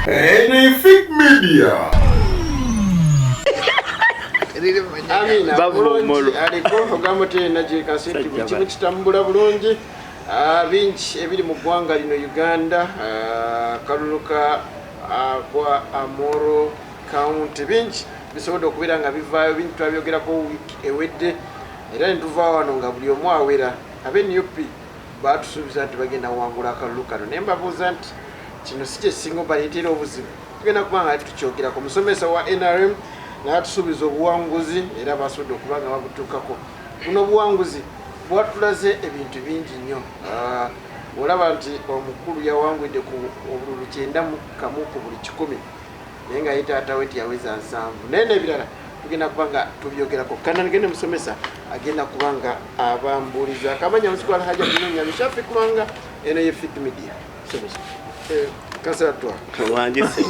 Anything media. Amina bulungi aliko ogamote naje kaseti kibu kitambula bulungi bingi ebiri mu ggwanga lino Uganda kaluluka kwa Omoro County bingi bisobola okubeera nga bivaayo bingi twabyogerako wiki ewedde era ntuva wano nga buli omu awera abeNUP batusuubiza nti bagenda wangula akaluluka no nembabuuza nti kino si kyesinga baleetera obuzibu tugenda kuba nga tukyogerako musomesa wa NRM n'atusuubiza obuwanguzi era basobodde okuba nga babutuukako buno obuwanguzi bwatulaze ebintu bingi nnyo olaba nti omukulu yawangudde ku obululu 9 ku buli 100 naye nga ye taata we tiyaweza 7 naye n'ebirala tugenda kuba nga tubyogerako kana ngende musomesa agenda kuba nga abambuuliza akamanya musikwala haja kunonya bishafi kubanga eno ye Fit Media somesa Kasa twa wangise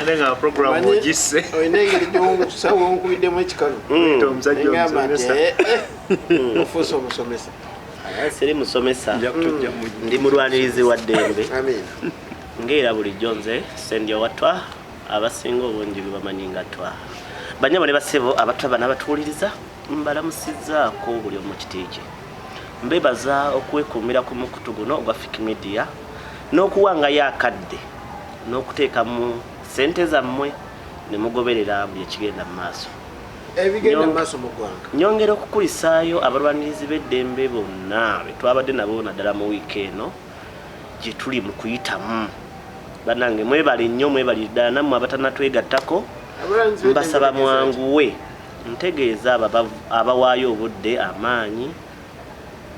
alenga program ogisse oyinengeri jongo tusawo onkubidde mu ekikano omusajja omusomesa ofuso omusomesa siri musomesa ndi mulwanirizi wa ddembe amen ngeera bulijjo nze sendyo watwa abasinga obungi bamanyi nga twa banyabo ne basebo abataba n'abatuuliriza mbalamusizzaako buli omu kitiiki mbebaza okwekuumira ku mukutu guno ogwa Fit Media n'okuwangayo akadde n'okuteekamu ssente zammwe ne mugoberera buli ekigenda mu maaso ebigenda mu maaso mu ggwanga nyongera okukulisaayo abalwanirizi b'eddembe bonna be twabadde nabo naddala mu wiiki eno gye tuli mu kuyitamu bannange mwebale nnyo mwebali ddala nammwe abatanatwegattako mbasaba mwanguwe ntegeeza abawaayo obudde amaanyi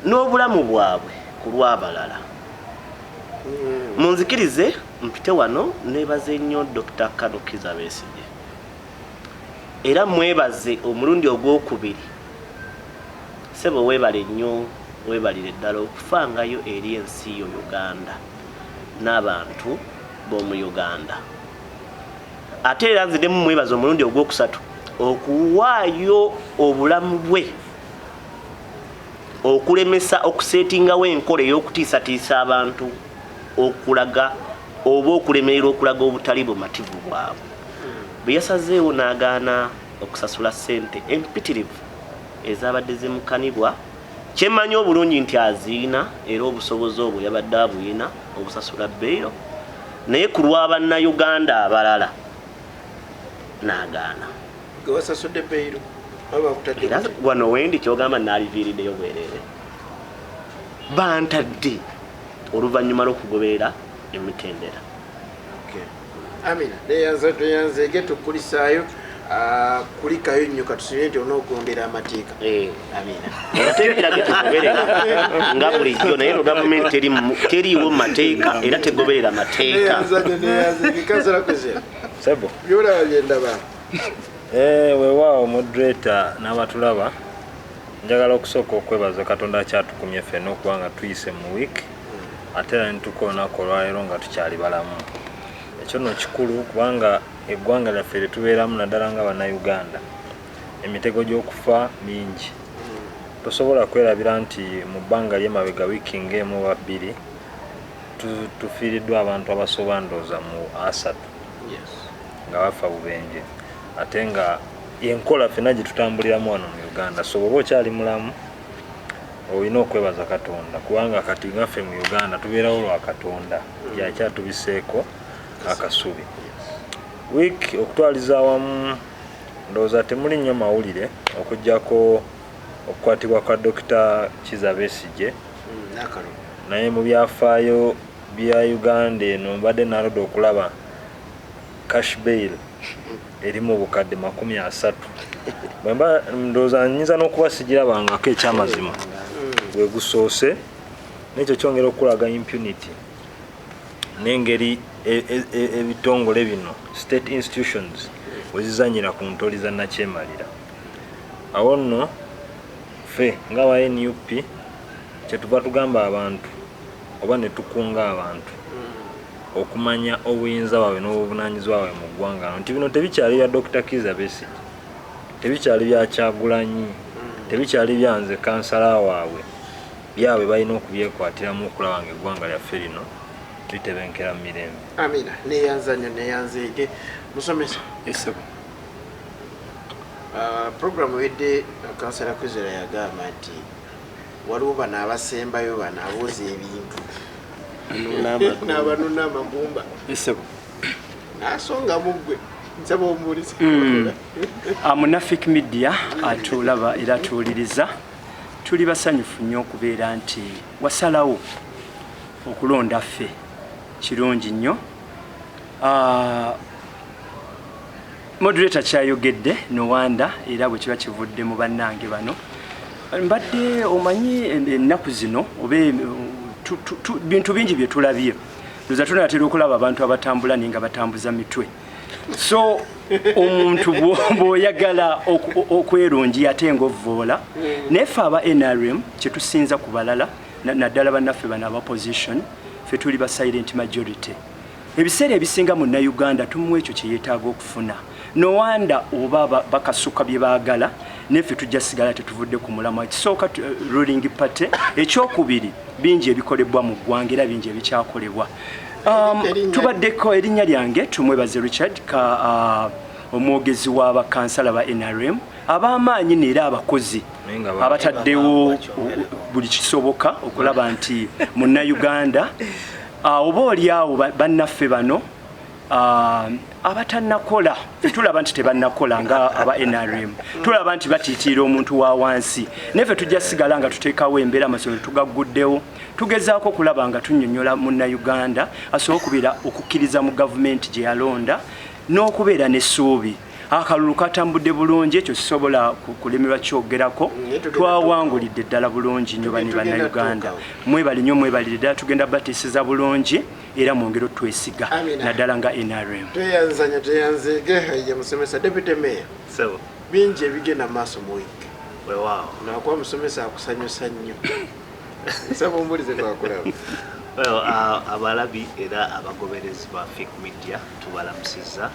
n'obulamu bwabwe ku lw'abalala munzikirize mpite wano nebaze nnyo Dr. Kanukiza Besigye era mwebaze omulundi ogwokubiri sebo webale nnyo webalire ddala okufangayo eri ensi yo Uganda n'abantu b'omu Uganda ate era nzidemu mwebaze omulundi ogwokusatu okuwaayo obulamu bwe okulemesa okusetingawo enkola ey'okutiisatiisa abantu okulaga oba okulemerera okulaga obutali bumativu bwabwe bwe yasazeewo n'agaana okusasula ssente empitirivu ezabadde zimukanibwa kyemmanyi obulungi nti aziina era obusobozi obwo yabadde abuyina obusasula bbeeyo naye ku lw'abannayuganda abalala n'agaana gewasasudde bbeeyo era wano wendi kyogamba naaliviiriddeyo bwereere bantadde oluvannyuma lw'okugoberera emitendera amina neyanze ge tukulisaayo kulikayo nnyo katusubire nti onoogondera amateeka amina amateeka tegoberera nga bulijjo naye no gavumenti teriiwo mu mateeka era tegoberera mateeka sebo byolaba byendaba weewaawo moderator n'abatulaba njagala okusooka okwebaza Katonda akyatukumye ffenna okuba nga tuyise mu wiiki ate era nitukoonako olwaleero nga tukyali balamu ekyo nno kikulu kubanga eggwanga lyaffe lyetubeeramu naddala nga bannayuganda emitego gy'okufa mingi tosobola kwerabira nti mu bbanga ly'emabega wiiki ng'emu oba bbiri tufiiriddwa abantu abasoba ndooza mu 3 nga bafa bubenje ate nga yenkola ffenna gye tutambuliramu wano mu Uganda so bw'oba okyali mulamu olina okwebaza Katonda kubanga kati ngaffe mu Uganda tubeerawo lwa Katonda yakyatubiseeko akasubi wiiki okutwaliza awamu ndowooza temuli nnyo mawulire okuggyako okukwatibwa kwa Dr. Kiza Besigye naye mu byafaayo bya Uganda eno mbadde nalodde okulaba cash bail eri mu bukadde 30 bwemba ndowooza nnyinza n'okuba sigirabangako ekyamazima bwe gusoose n'ekyo kyongera okulaga impunity n'engeri ebitongole bino state institutions wezizanyira ku ntoli za nakyemalira awo nno ffe ng'aba NUP kyetuva tugamba abantu oba ne tukunga abantu okumanya obuyinza bwabwe n'obuvunaanyizibwa bwabwe mu ggwanga nti bino tebikyali bya Dr. Kiza Besigye tebikyali bya Kyagulanyi tebikyali bya nze kansala waabwe byabwe balina okubyekwatiramu okulaba nga eggwanga lyaffe lino bitebenkera mu mirembe. Amina. Neyanza nnyo neyanzeege musomesa. Yes. Programu wedde kansala Kwizera yagamba nti waliwo bano abasembayo bano abooza ebintu n'abanuna amagumba. Yes. N'asonga muggwe nsaba omuwulize. Munafik Media atulaba era tuwuliriza tuli basanyufu nnyo okubeera nti wasalawo okulonda ffe kirungi nnyo. Moderator kyayogedde Nowanda era bwe kiba kivudde mu bannange bano mbadde omanyi ennaku zino oba bintu bingi bye tulabye ndoza tunatera okulaba abantu abatambula ninga batambuza mitwe. So omuntu bw'oyagala okwerungi ate ng'ovvoola nefe aba NRM kyetusinza ku balala naddala bannaffe bano aba opposition ffe tuli ba silent majority. Ebiseera ebisinga mu Uganda tumuwa ekyo kye yeetaaga okufuna. Nowanda oba bakasuka bye baagala nefe tujja sigala tetuvudde ku mulamwa. Ekisooka ruling party, ekyokubiri bingi ebikolebwa mu ggwanga era bingi ebikyakolebwa. Tubaddeko erinnya lyange tumwebaze Richard omwogezi w'abakansala ba NRM ab'amaanyi neera abakozi abataddewo buli kisoboka okulaba nti Munnayuganda oba oli awo bannaffe bano abatannakola tulaba nti tebannakola nga aba NRM tulaba nti batiitiira omuntu wa wansi nefe tujja sigala nga tuteekawo embeera amasomero tugagguddewo tugezaako okulaba nga tunnyonnyola Munnayuganda asobola okubeera okukkiriza mu gavumenti gye yalonda n'okubeera n'essuubi. Akalulu katambudde bulungi ekyo kisobola kulemerwa kyogerako twawangulidde ddala bulungi nnyo bani Bannayuganda mwebali nnyo mwebalire ddala tugenda batiisiza bulungi era mwongere twesiga naddala nga NRM. Teyanzeege ye musomesa Deputy Mayor. Bingi ebigenda maaso mu wiiki. Nakuba musomesa akusanyusa nnyo. Nsaba ombulize twakulaba. Abalabi era abagoberezi ba Fik Media tubalamusiza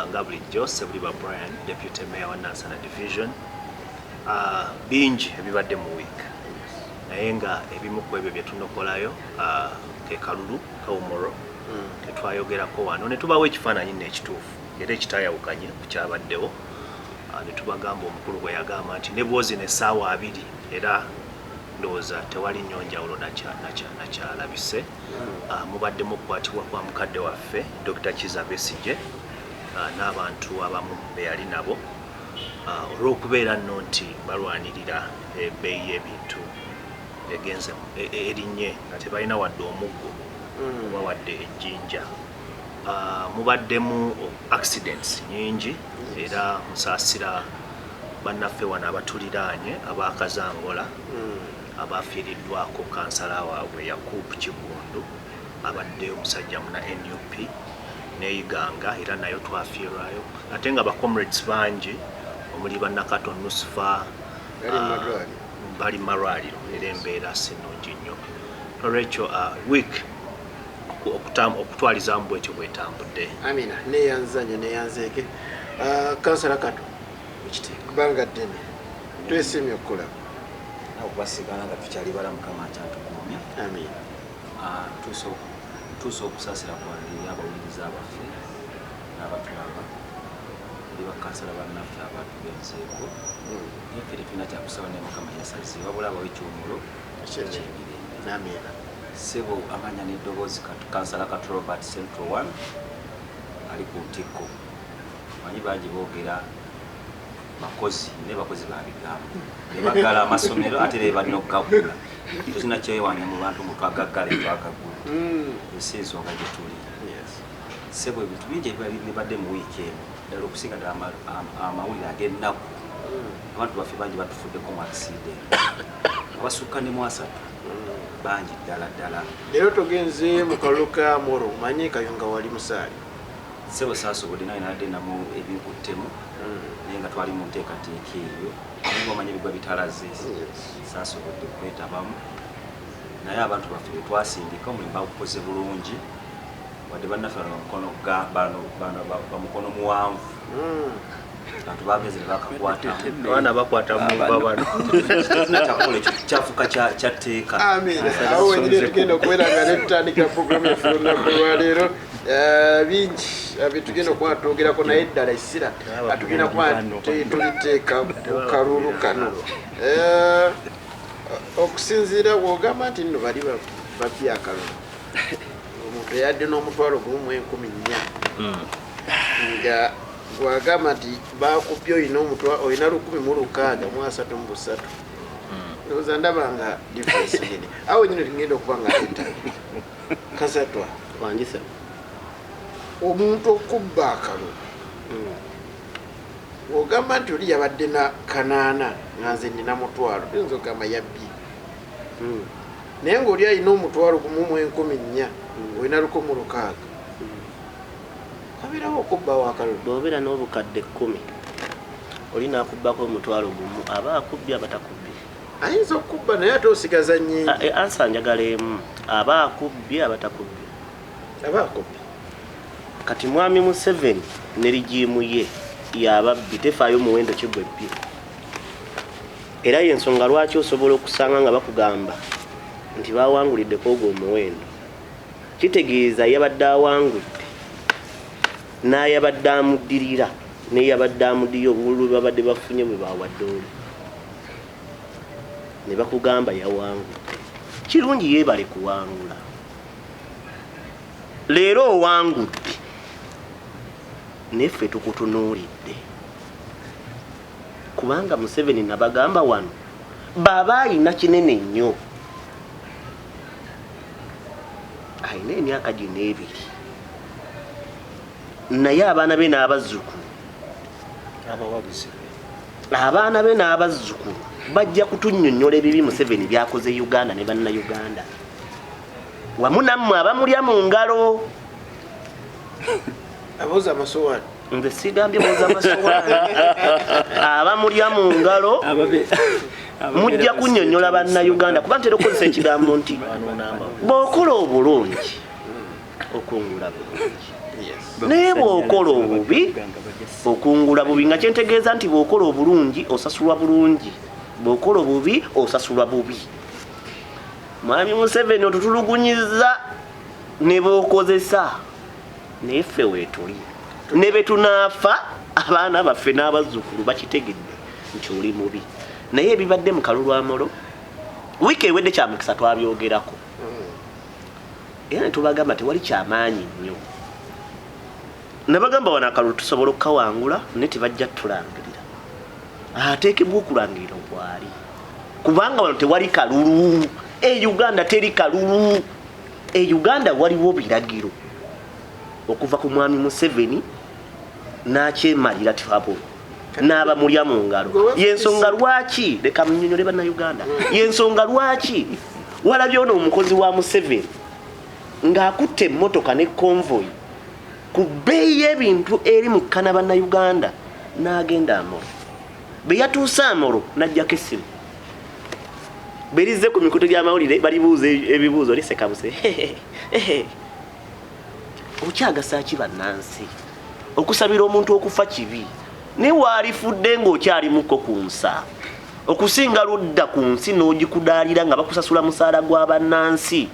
nga bulijjo Sebuli ba Brian Deputy Mayor wa Nansana Division. Bingi ebibadde mu wiiki naye nga ebimu ku ebyo bye tunokolayo ke kalulu ka Omoro tetwayogerako wano ne tubawo ekifaananyi n'ekituufu era ekitayawukanye ku kyabaddewo ne tubagamba omukulu bwe yagamba nti ne bwozi n'essaawa 2 era ndowooza tewali nnyo njawulo nakyalabise. Mubadde mukukwatibwa kwa mukadde waffe Dr. Kiza Besigye n'abantu abamu be yali nabo olw'okubeera nno nti balwanirira ebbeeyi y'ebintu egenze erinnye nga tebalina wadde omuggo oba wadde ejjinja. Mubaddemu accidents nyingi era musaasira bannaffe wano abatuliraanye abakazangola abafiiriddwako kansala waabwe Yakubu Kigundu abadde omusajja muna NUP n'eyiganga era nayo twafiirwayo ate nga bacomrades bangi omuli bannakato Nusufa bali malwaliro era embeera sinungi nnyo. Olwekyo week okutwalizamu bwekyo bwetambudde. Amina neyanzanyo neyanzeeke kansala Kato kubanga ddene twesimye okukulaba okubasigala nga tukyali bala Mukama akyatukuumye. Amina. Tuusa okusaasira kwange abawuliriza abaffe n'abatulaba oli bakansala bannaffe abatugenzeeko naye ffe tetulina kyakusaba naye Mukama yasaze wabula abawo ekyomuro ekyemirembe. Amina. Ssebo amanya n'eddoboozi kansala Kato Robert Central 1 ali ku ntikko manyi bangi boogera bakozi ne bakozi babigambo ne bagala amasomero ate ne balina okugagula tuzina kyewanya mu bantu mutwagaggala etwagagula esi ensonga gye tuli. Ssebo ebintu bingi ebibadde mu wiiki eno ddala okusinga ddala amawulire ag'ennaku abantu baffe bangi batufuddeko mu accident abasukka ne mu 3 bangi ddala. Leero tugenze mu kalulu ka Omoro manyi Kayunga wali musaali. Ssebo saasobodde naye nadde namu ebinkuttemu naye nga twali mu nteekateeka eyo naye ng'omanya ebigwa bitalaze saasobodde kwetabamu naye abantu baffe bye twasindika omulimu bagukoze bulungi wadde bannaffe bamukono muwanvu abantu bageze bakakwata abaana bakwata mu babano nakyakola ekyo kyafuka kyatteeka. Awo wenyini tugenda okubeera nga netutandika programu yaffe olunaku lwaleero. Bingi bitugenda okuba twogerako naye eddala essira tugenda kuba tuliteeka ku kalulu kano. Okusinziira bw'ogamba nti nno bali babbi akalulu, omuntu eyadde n'omutwalo gumu mu 14,000 nga gwagamba nti bakubye olina 1,633 ndowooza ndaba nga difference nene. Awo nyino tingenda okuba nga leta kasatwa wangise omuntu okubba akalulu ogamba nti oli yabadde na 8 nga nze nina 1,000 tuyinza okugamba yabbi naye ng'oli alina 1,600 olina 1,600 kabeerawo okubbawo akalulu. bw'obeera n'obukadde 10 oli n'akubbako 1,000 aba akubbye abatakubbye ayinza okubba naye ate osigaza nnyingi. Ansa njagala emu aba akubbye abatakubbye aba akubbye. kati mwami Museveni ne rigimu ye yababbi tefaayo muwendo kigwebbi. Era y'ensonga lwaki osobola okusanga nga bakugamba nti bawanguliddeko ogwo omuwendo. Kitegeeza yabadde awangudde n'ayabadde amuddirira n'eyabadde amuddirira obululu bwe babadde bafunye bwe bawadde oli ne bakugamba yawangudde. Kirungi yeebale kuwangula. Leero owangudde neffe tukutunuulidde kubanga Museveni nabagamba wano baba alina kinene nnyo, alina emyaka gino 2 naye abaana be n'abazzukulu abaana be n'abazzukulu bajja kutunnyonnyola ebibi Museveni byakoze Uganda ne bannayuganda wamu nammwe abamulya mu ngalo. Aboza amasowaani nze sigambye boza amasowaani abamulya mu ngalo mujja kunnyonnyola bannayuganda kuba ntera okukozesa ekigambo nti bw'okola obulungi okungula bulungi naye bw'okola obubi okungula bubi nga kyentegeeza nti bw'okola obulungi osasulwa bulungi bw'okola obubi osasulwa bubi. Mwami Museveni otutulugunyiza ne bw'okozesa naye ffe weetuli ne be tunaafa abaana baffe n'abazzukulu bakitegedde nti oli mubi. Naye ebibadde mu kalulu Omoro wiiki ewedde kya mukisa twabyogerako era ne tubagamba tewali kyamaanyi nnyo. Nabagamba wano akalulu tusobola okukawangula naye tebajja tulangirira ateekebwa okulangirira obwali kubanga wano tewali kalulu. Uganda teri kalulu. Uganda waliwo biragiro okuva ku mwami Museveni n'akyemalira tifabo n'abamulya mu ngalo. Yensonga lwaki leka munnyonnyole bannayuganda yensonga lwaki walabye ono omukozi wa Museveni ng'akutte emmotoka ne konvoyi ku bbeeyi y'ebintu eri mu kkana bannayuganda n'agenda Omoro. Be yatuusa Omoro n'ajjako essimu berize ku mikutu gy'amawulire balibuuza ebibuuzo liseka buse okyagasa ki bannansi okusabira omuntu okufa kibi ne waalifudde ng'okyalimuko ku nsa okusinga ludda ku nsi n'ogikudaalira nga bakusasula musaala gwa bannansi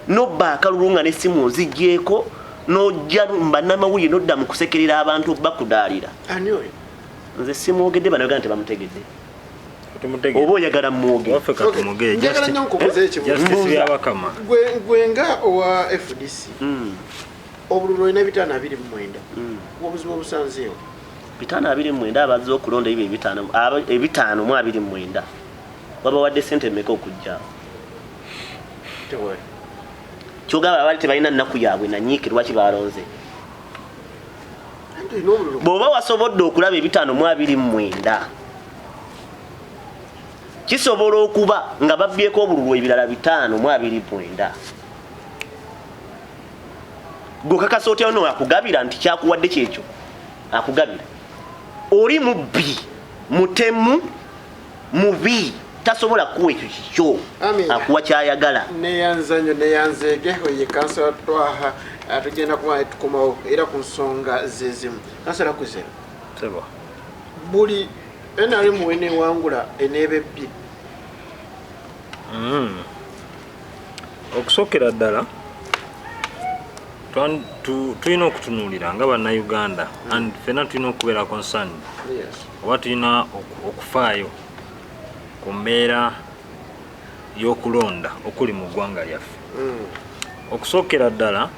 n'obba akalulu nga n'essimu oziggyeko n'ojja mbannamawulire n'odda mu kusekerera abantu bakudaalira. Ani oyo? Nze simwogedde bannayuganda tebamutegedde oba oyagala mmwoge njagala nnyo nkubuuza ekibuuzo gwe nga owa FDC obululu olina 529 obuzibu obusanzeewo 529 abazze okulonda ebyo 529 wabawadde ssente mmeka okujja kyogamba abali tebalina nnaku yaabwe nanyiike lwaki balonze bw'oba wasobodde okulaba 529 kisobola okuba nga babbyeko obululu ebirala 529 gokakasa otya ono akugabira nti kyakuwadde kyekyo akugabira oli mubbi mutemu mubi tasobola kuwa ekyo kikyo akuwa kyayagala. Neyanzanyo neyanzeege oye kansala twaha tugenda kuba tukomawo era ku nsonga zezimu kansala kuzera buli NRM wene wangula enebebbi okusokera ddala tulina okutunuulira nga bannayuganda and fena tulina okubeera concerned oba tulina okufaayo ku mbeera y'okulonda okuli mu ggwanga lyaffe. Okusookera ddala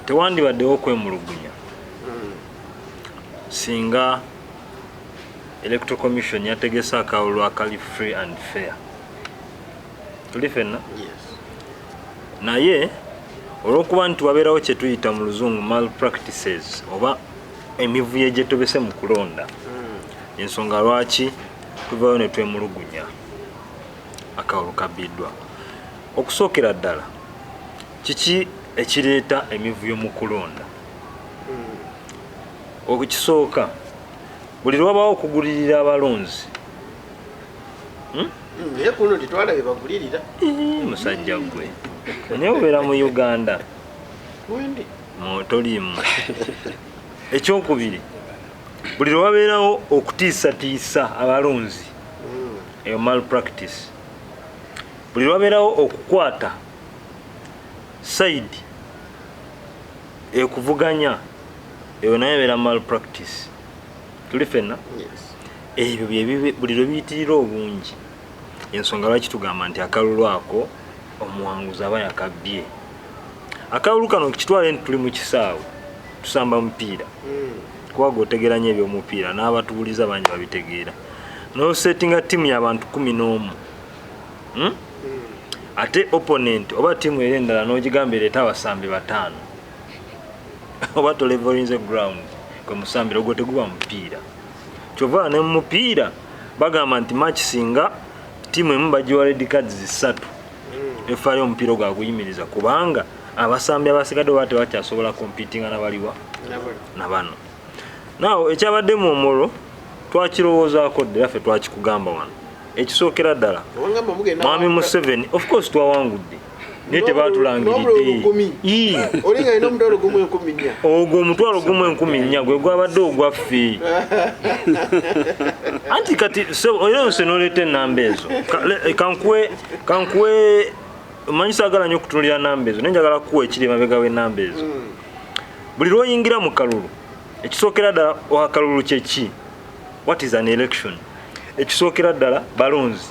tewandibaddewo okwemulugunya singa electoral commission yategese akawulo akali free and fair. Tuli fenna? Naye olw'okuba nti wabeerawo kye tuyita mu luzungu malpractices oba emivuyo gye tobese mu kulonda, ensonga lwaki tuvayo ne twemulugunya akawulo kabbiddwa. Okusookera ddala kiki ekireeta emivuyo mu kulonda? Okukisooka buli lwabawo okugulirira abalonzi naye kuno titwalabe bagulirira musajja gwe naye obeera mu Uganda wendi toliimu. Ekyokubiri, buli lwabeerawo okutiisatiisa abalonzi eyo malpractice. Buli lwabeerawo okukwata side ekuvuganya eyo nayo ebeera malpractice. Tuli fenna? Ebyo buli lwe biyitirira obungi. Ensonga lwaki tugamba nti akalulu ako omuwanguzi aba yakabbye. Akalulu kano kitwale nti tuli mu kisaawe tusamba mupiira kuba gwotegeranya ebyomupiira n'abatubuliza bangi babitegeera n'osettinga ttiimu y'abantu 11 ate opponent oba ttiimu era endala n'ogigamba ereeta abasambi 5 oba tolevelinze ground kwe musambira ogwo teguba mupiira. Kyova ne mu mupiira bagamba nti match singa ttiimu emu bagiwa red cards 3 efaayo omupiira gwaguyimiriza kubanga abasambi abasigadde oba tebakyasobola competinga n'abaliwa na bano. Nawo ekyabadde mu Omoro twakirowoozaako ddala ffe twakikugamba wano. Ekisookera ddala Mwami Museveni of course twawangudde naye tebaatulangiridde. olinga ina omutwalo gumu 14 ogwo omutwalo gumu 14 gwe gwabadde ogwaffe anti kati era nse n'oleeta ennamba ezo kankuwe manyi saagala nnyo okutunulira nnamba ezo naye njagala kuwa ekiri emabega w'ennamba ezo. Buli lw'oyingira mu kalulu ekisookera ddala akalulu kyeki? What is an election? Ekisookera ddala balonzi.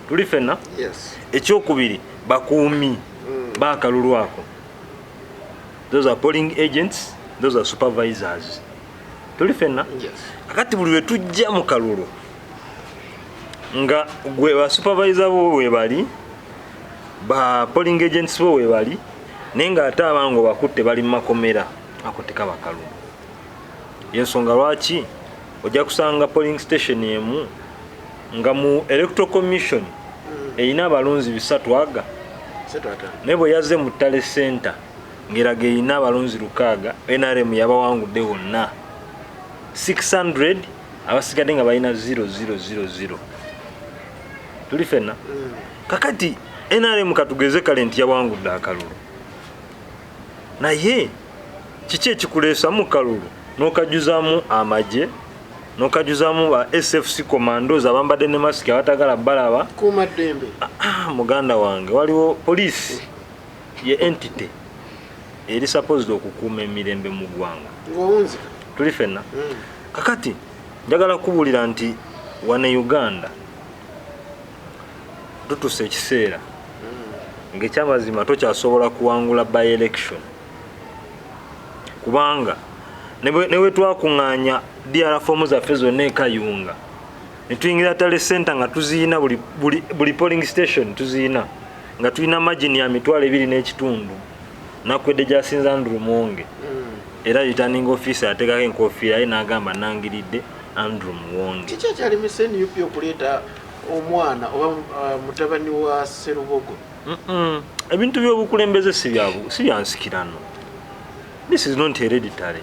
Tuli fenna? Ekyokubiri bakuumi b'akalulu ako. Those are polling agents, those are supervisors. Tuli fenna? Kakati buli lwe tujja mu kalulu nga gwe ba supervisor bo we bali, ba polling agents bo we bali, naye ng'ate abango bakutte bali mu makomera ako tekaba kalulu. Yensonga lwaki ojja kusanga polling station emu nga mu electoral commission eyina abalonzi 3 aga naye bwe yazze mu Ttale center ng'eraga eyina abalonzi 6 NRM yabawangudde wonna 600 abasigadde nga balina 0000. Tuli fenna? Kakati NRM katugeze kale nti yawangudde akalulu, naye kiki ekikuleesa mu kalulu n'okajuzaamu amagye n'okajuzaamu ba SFC commandos abambadde ne masiki abatagala balaba kuuma ddembe? Muganda wange waliwo poliisi ye entity eri supposed okukuuma emirembe mu ggwanga. Tuli fenna? Kakati njagala kubuulira nti wane Uganda tutuse ekiseera ng'ekyamazima tokyasobola kuwangula by election kubanga ne bwe twakuŋŋaanya DR fomu zaffe zonna ekayunga ne tuyingira Ttale center nga tuziina buli polling station tuziina nga tulina margin ya 2.5 nakwedde gyasinza Andrew Mwonge era returning officer ateekako enkofiira ye n'agamba nangiridde Andrew Mwonge. Kiki ekyalemesa NUP okuleeta omwana oba mutabani wa Sserubogo? Ebintu by'obukulembeze si byansikirano. This is not hereditary.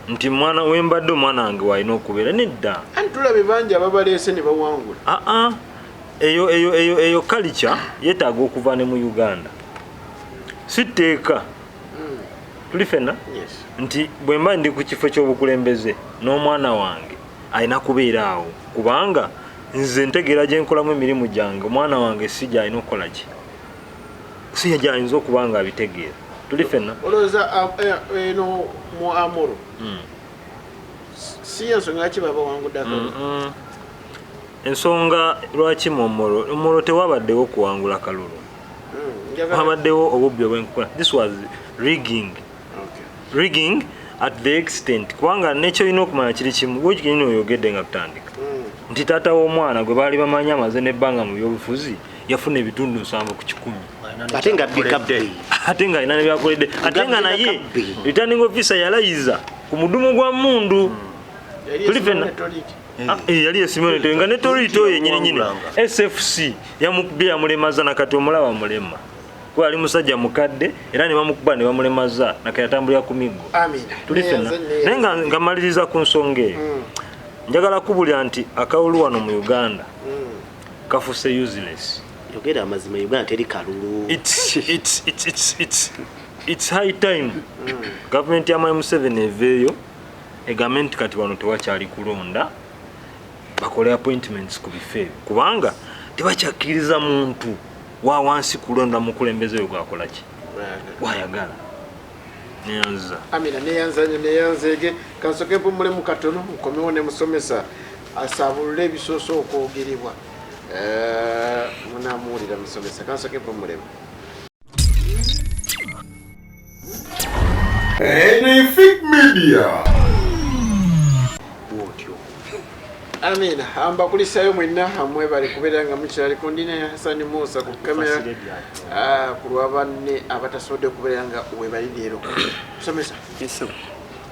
Nti mwana wembadde omwana wange walina okubeera nedda. Anti tulabe bangi ababaleese ne bawangula. Eyo culture yeetaaga okuva ne mu Uganda. Si tteeka tuli fenna nti bwe mba ndi ku kifo ky'obukulembeze n'omwana wange alina kubeera awo kubanga nze ntegeera gye nkolamu emirimu gyange omwana wange si gy'alina okukola ki si gy'ayinza okuba nga abitegeera tuli fenna olowooza eno mu Omoro si ensonga ki baba wangudde akalulu ensonga lwaki mu Omoro tewabaddewo kuwangula kalulu wabaddewo obubbi obwenkukola this was rigging at the extent kubanga nekyolina okumanya kiri kimu bwekigenda oyogedde nga tutandika nti taata w'omwana gwe baali bamanyi amaze n'ebbanga mu byobufuzi yafuna ebitundu 7 ku 10 ate nga alina nebyakoledde ate nga naye returning officer yalayiza ku mudumu gwa mundu tuli fenna yali esimone nga ne torito yennyini SFC yamukubye yamulemaza nakati omulaba mulema kuba ali musajja mukadde era ne bamukuba ne bamulemaza nakayatambulira ku miggo tuli fenna naye nga maliriza ku nsonga eyo njagala kubulya nti akawulu wano mu Uganda kafuse useless yogera amazima Uganda teri kalulu it's high time government ya Museveni eveeyo egament kati wano tewakyali kulonda bakole appointments ku bifeeyo kubanga tebakyakiriza muntu wa wansi kulonda mukulembeze yo gwakola ki wayagala neyanza amina neyanzege kansoke mpumule mu katono nkomewo ne musomesa asabulule ebisoso okwogerebwa munamuwulira musomesa kansoke mpumule Enefik Media. Amina amba kulisayo mwenna hamwe bali kubeera nga mukyali kundine Hassan Musa ku kamera kulwabanne abatasodde kubeera nga webali leero musomesa yeso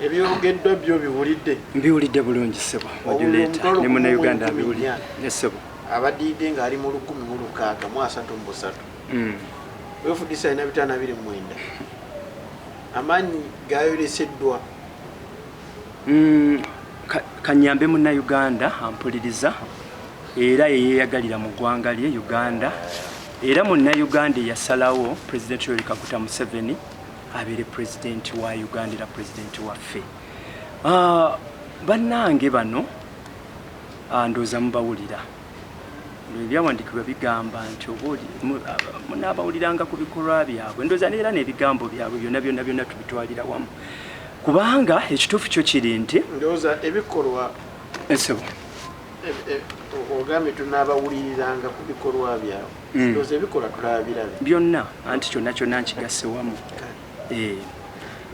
ebyogeddwa byo biwulidde mbiwulidde bulungi sebo wajuleta ne muna Uganda abiwulidde yeso abadidde nga ali mu 16 mu 33 wefudisa ina bitana biri mwenda amanyi gayoleseddwa kanyambe muna Uganda ampuliriza era yeyagalira mu ggwanga lye Uganda era muna Uganda yasalawo President Yoweri Kaguta Museveni abere president wa Uganda era president waffe bannange bano ndoza mubawulira ebyawandikibwa bigamba nti obuli munabawuliranga ku bikolwa byabwe ndoza neera n'ebigambo byabwe byonna tubitwalira wamu kubanga ekituufu kyo kiri nti ndoza ebikolwa esebo ogambe tunabawuliriranga ku bikolwa byabwe ndoza ebikolwa tulabirabe byonna anti kyonna nkigase wamu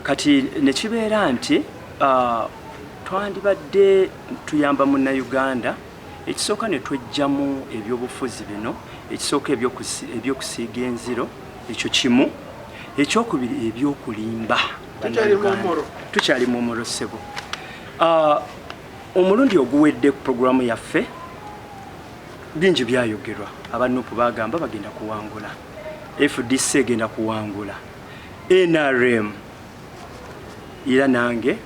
kati nekibeera nti twandibadde tuyamba muna Uganda ekisooka ne twejjamu ebyobufuzi bino ekisooka ebyokusiiga enziro ekyo kimu ekyokubiri ebyokulimba tukyali mu Omoro sebo omulundi oguwedde ku programu yaffe bingi byayogerwa abanupu bagamba bagenda kuwangula FDC egenda kuwangula NRM era nange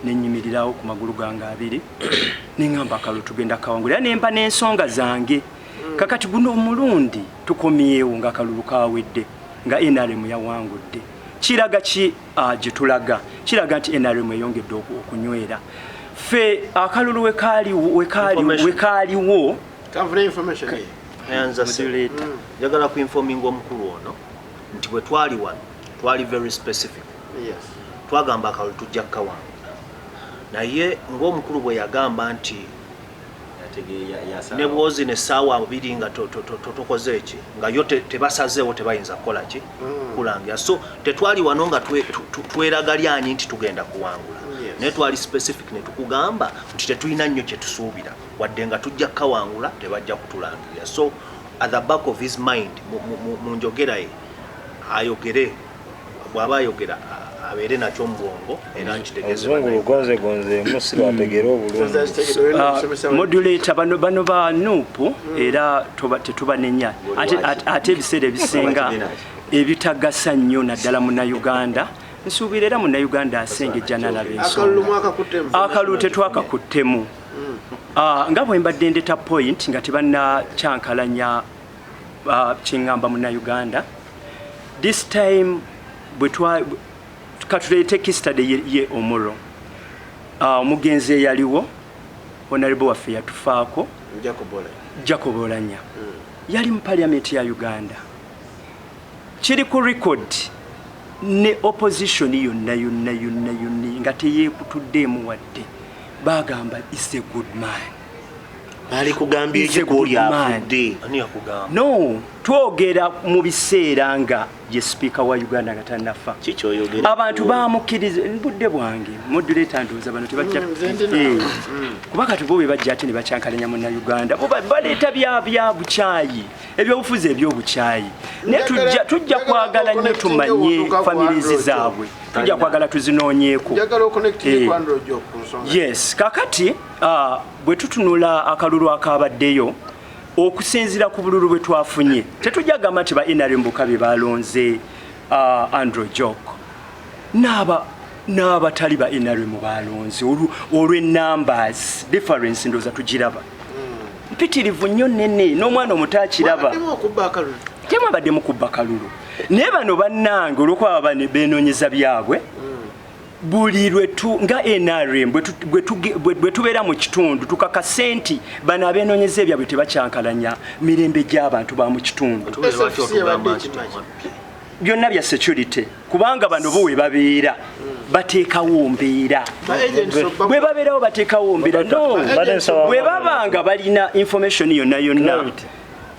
nenyimirirawo ku magulu gange abiri nengamba akalu tugenda kawangula nemba n'ensonga zange kakati guno omulundi tukomyewo nga akalulu kawedde nga NRM yawangudde kiraga ki gitulaga kiraga nti NRM eyongedde okunywera fe akalulu wekaaliwo kavule information ayanza sileta njagala ku informing omukulu ono nti bwe twali wano twali very specific twagamba akalulu tujja kawangula naye ng'omukulu bwe yagamba nti ne bwozi ne saawa 2 nga tokoze eki nga yo tebasazeewo tebayinza kukola ki kulangira so tetwali wano nga tweragalyanyi nti tugenda kuwangula naye twali specific ne tukugamba nti tetulina nnyo kye tusuubira wadde nga tujja kawangula tebajja kutulangira so at the back of his mind mu njogera ye ayogere bw'aba ayogera abeere nakyo mu bwongo era nkitegeezegonze musiro ategeera obulungi modulator bano ba nupu era tetubanenya ate ebiseera ebisinga ebitagasa nnyo naddala muna Uganda nsuubira era muna Uganda asengejja n'alaba ensonga akalulu tetwakakuttemu nga bwe mbadde ndeta point nga tebannakyankalanya kyeŋŋamba muna Uganda this time katulete kistade ye Omoro omugenzi eyaliwo honorable waffe yatufaako Jacob Olanya yali mu parliament ya Uganda kiri ku record ne opposition yonna nga teyekutuddeemu wadde bagamba is a good man. Bali kugambye ekikuli afudde. Ani akugamba? No, twogera mu biseera nga ye speaker wa Uganda nga tannafa. Kikyoyogera. Abantu bamukkiriza budde bwange moduleta ndoza bano tebajja. Kubaka tubowe bajja ate ne bacyankalanya mu Uganda. Bo baleeta bya buchayi. Ebyobufuzi ebyobuchayi. Ne tujja kwagala nnyo tumanye families zaabwe. Tujja kwagala tuzinoonyeeko. Njagala connect kwa Androjo kusonga. Yes, kakati bwe tutunula akalulu akabaddeyo okusinzira ku bululu bwe twafunye tetujja gamba nti ba NRM bukabi balonze Andrew Joko n'abatali ba NRM balonze olwe numbers difference ndoza tugiraba mpitirivu nnyo nene n'omwana omutakiraba temwabadde mukubba kalulu naye bano bannange olwokuba bane beenoonyeza byabwe buli lwetu nga NRM bwe tubeera mu kitundu tukaka senti bano abeenoonyeza ebyabwe tebakyankalanya mirembe gy'abantu ba mu kitundu byonna bya security kubanga bano bo we babeera bateekawo mbeera bwe babeerawo bateekawo mbeera no bwe babanga balina information yonna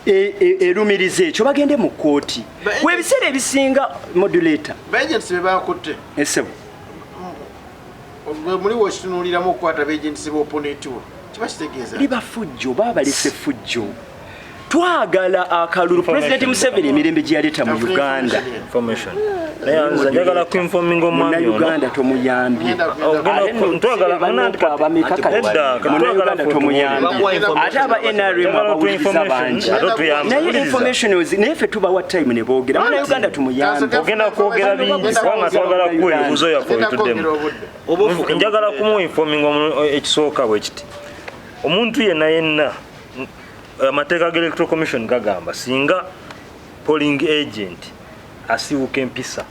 erumiriza ekyo bagende mu kooti webiseera ebisinga modulator agency bebakutte esebo muri wokitunuliramu okukwata begensi b'oponentiwo kiba kitegeeza liba fujjo baabalese fujjo twagala akalulu President Museveni emirembe gye yaleeta mu Uganda information naye anza njagala kuinforminga omwami ono Uganda tomuyambye twagala tomuyambye ate aba NRM abawuliriza bangi naye information naye ffe tubawa time ne boogera mwana Uganda tumuyambye ogenda kwogera bingi kubanga twagala kuwa ebibuuzo yaffe bituddemu njagala kumuinforminga ekisooka bwe kiti omuntu yenna amateeka ga Electoral Commission gagamba singa polling agent asibuka empisa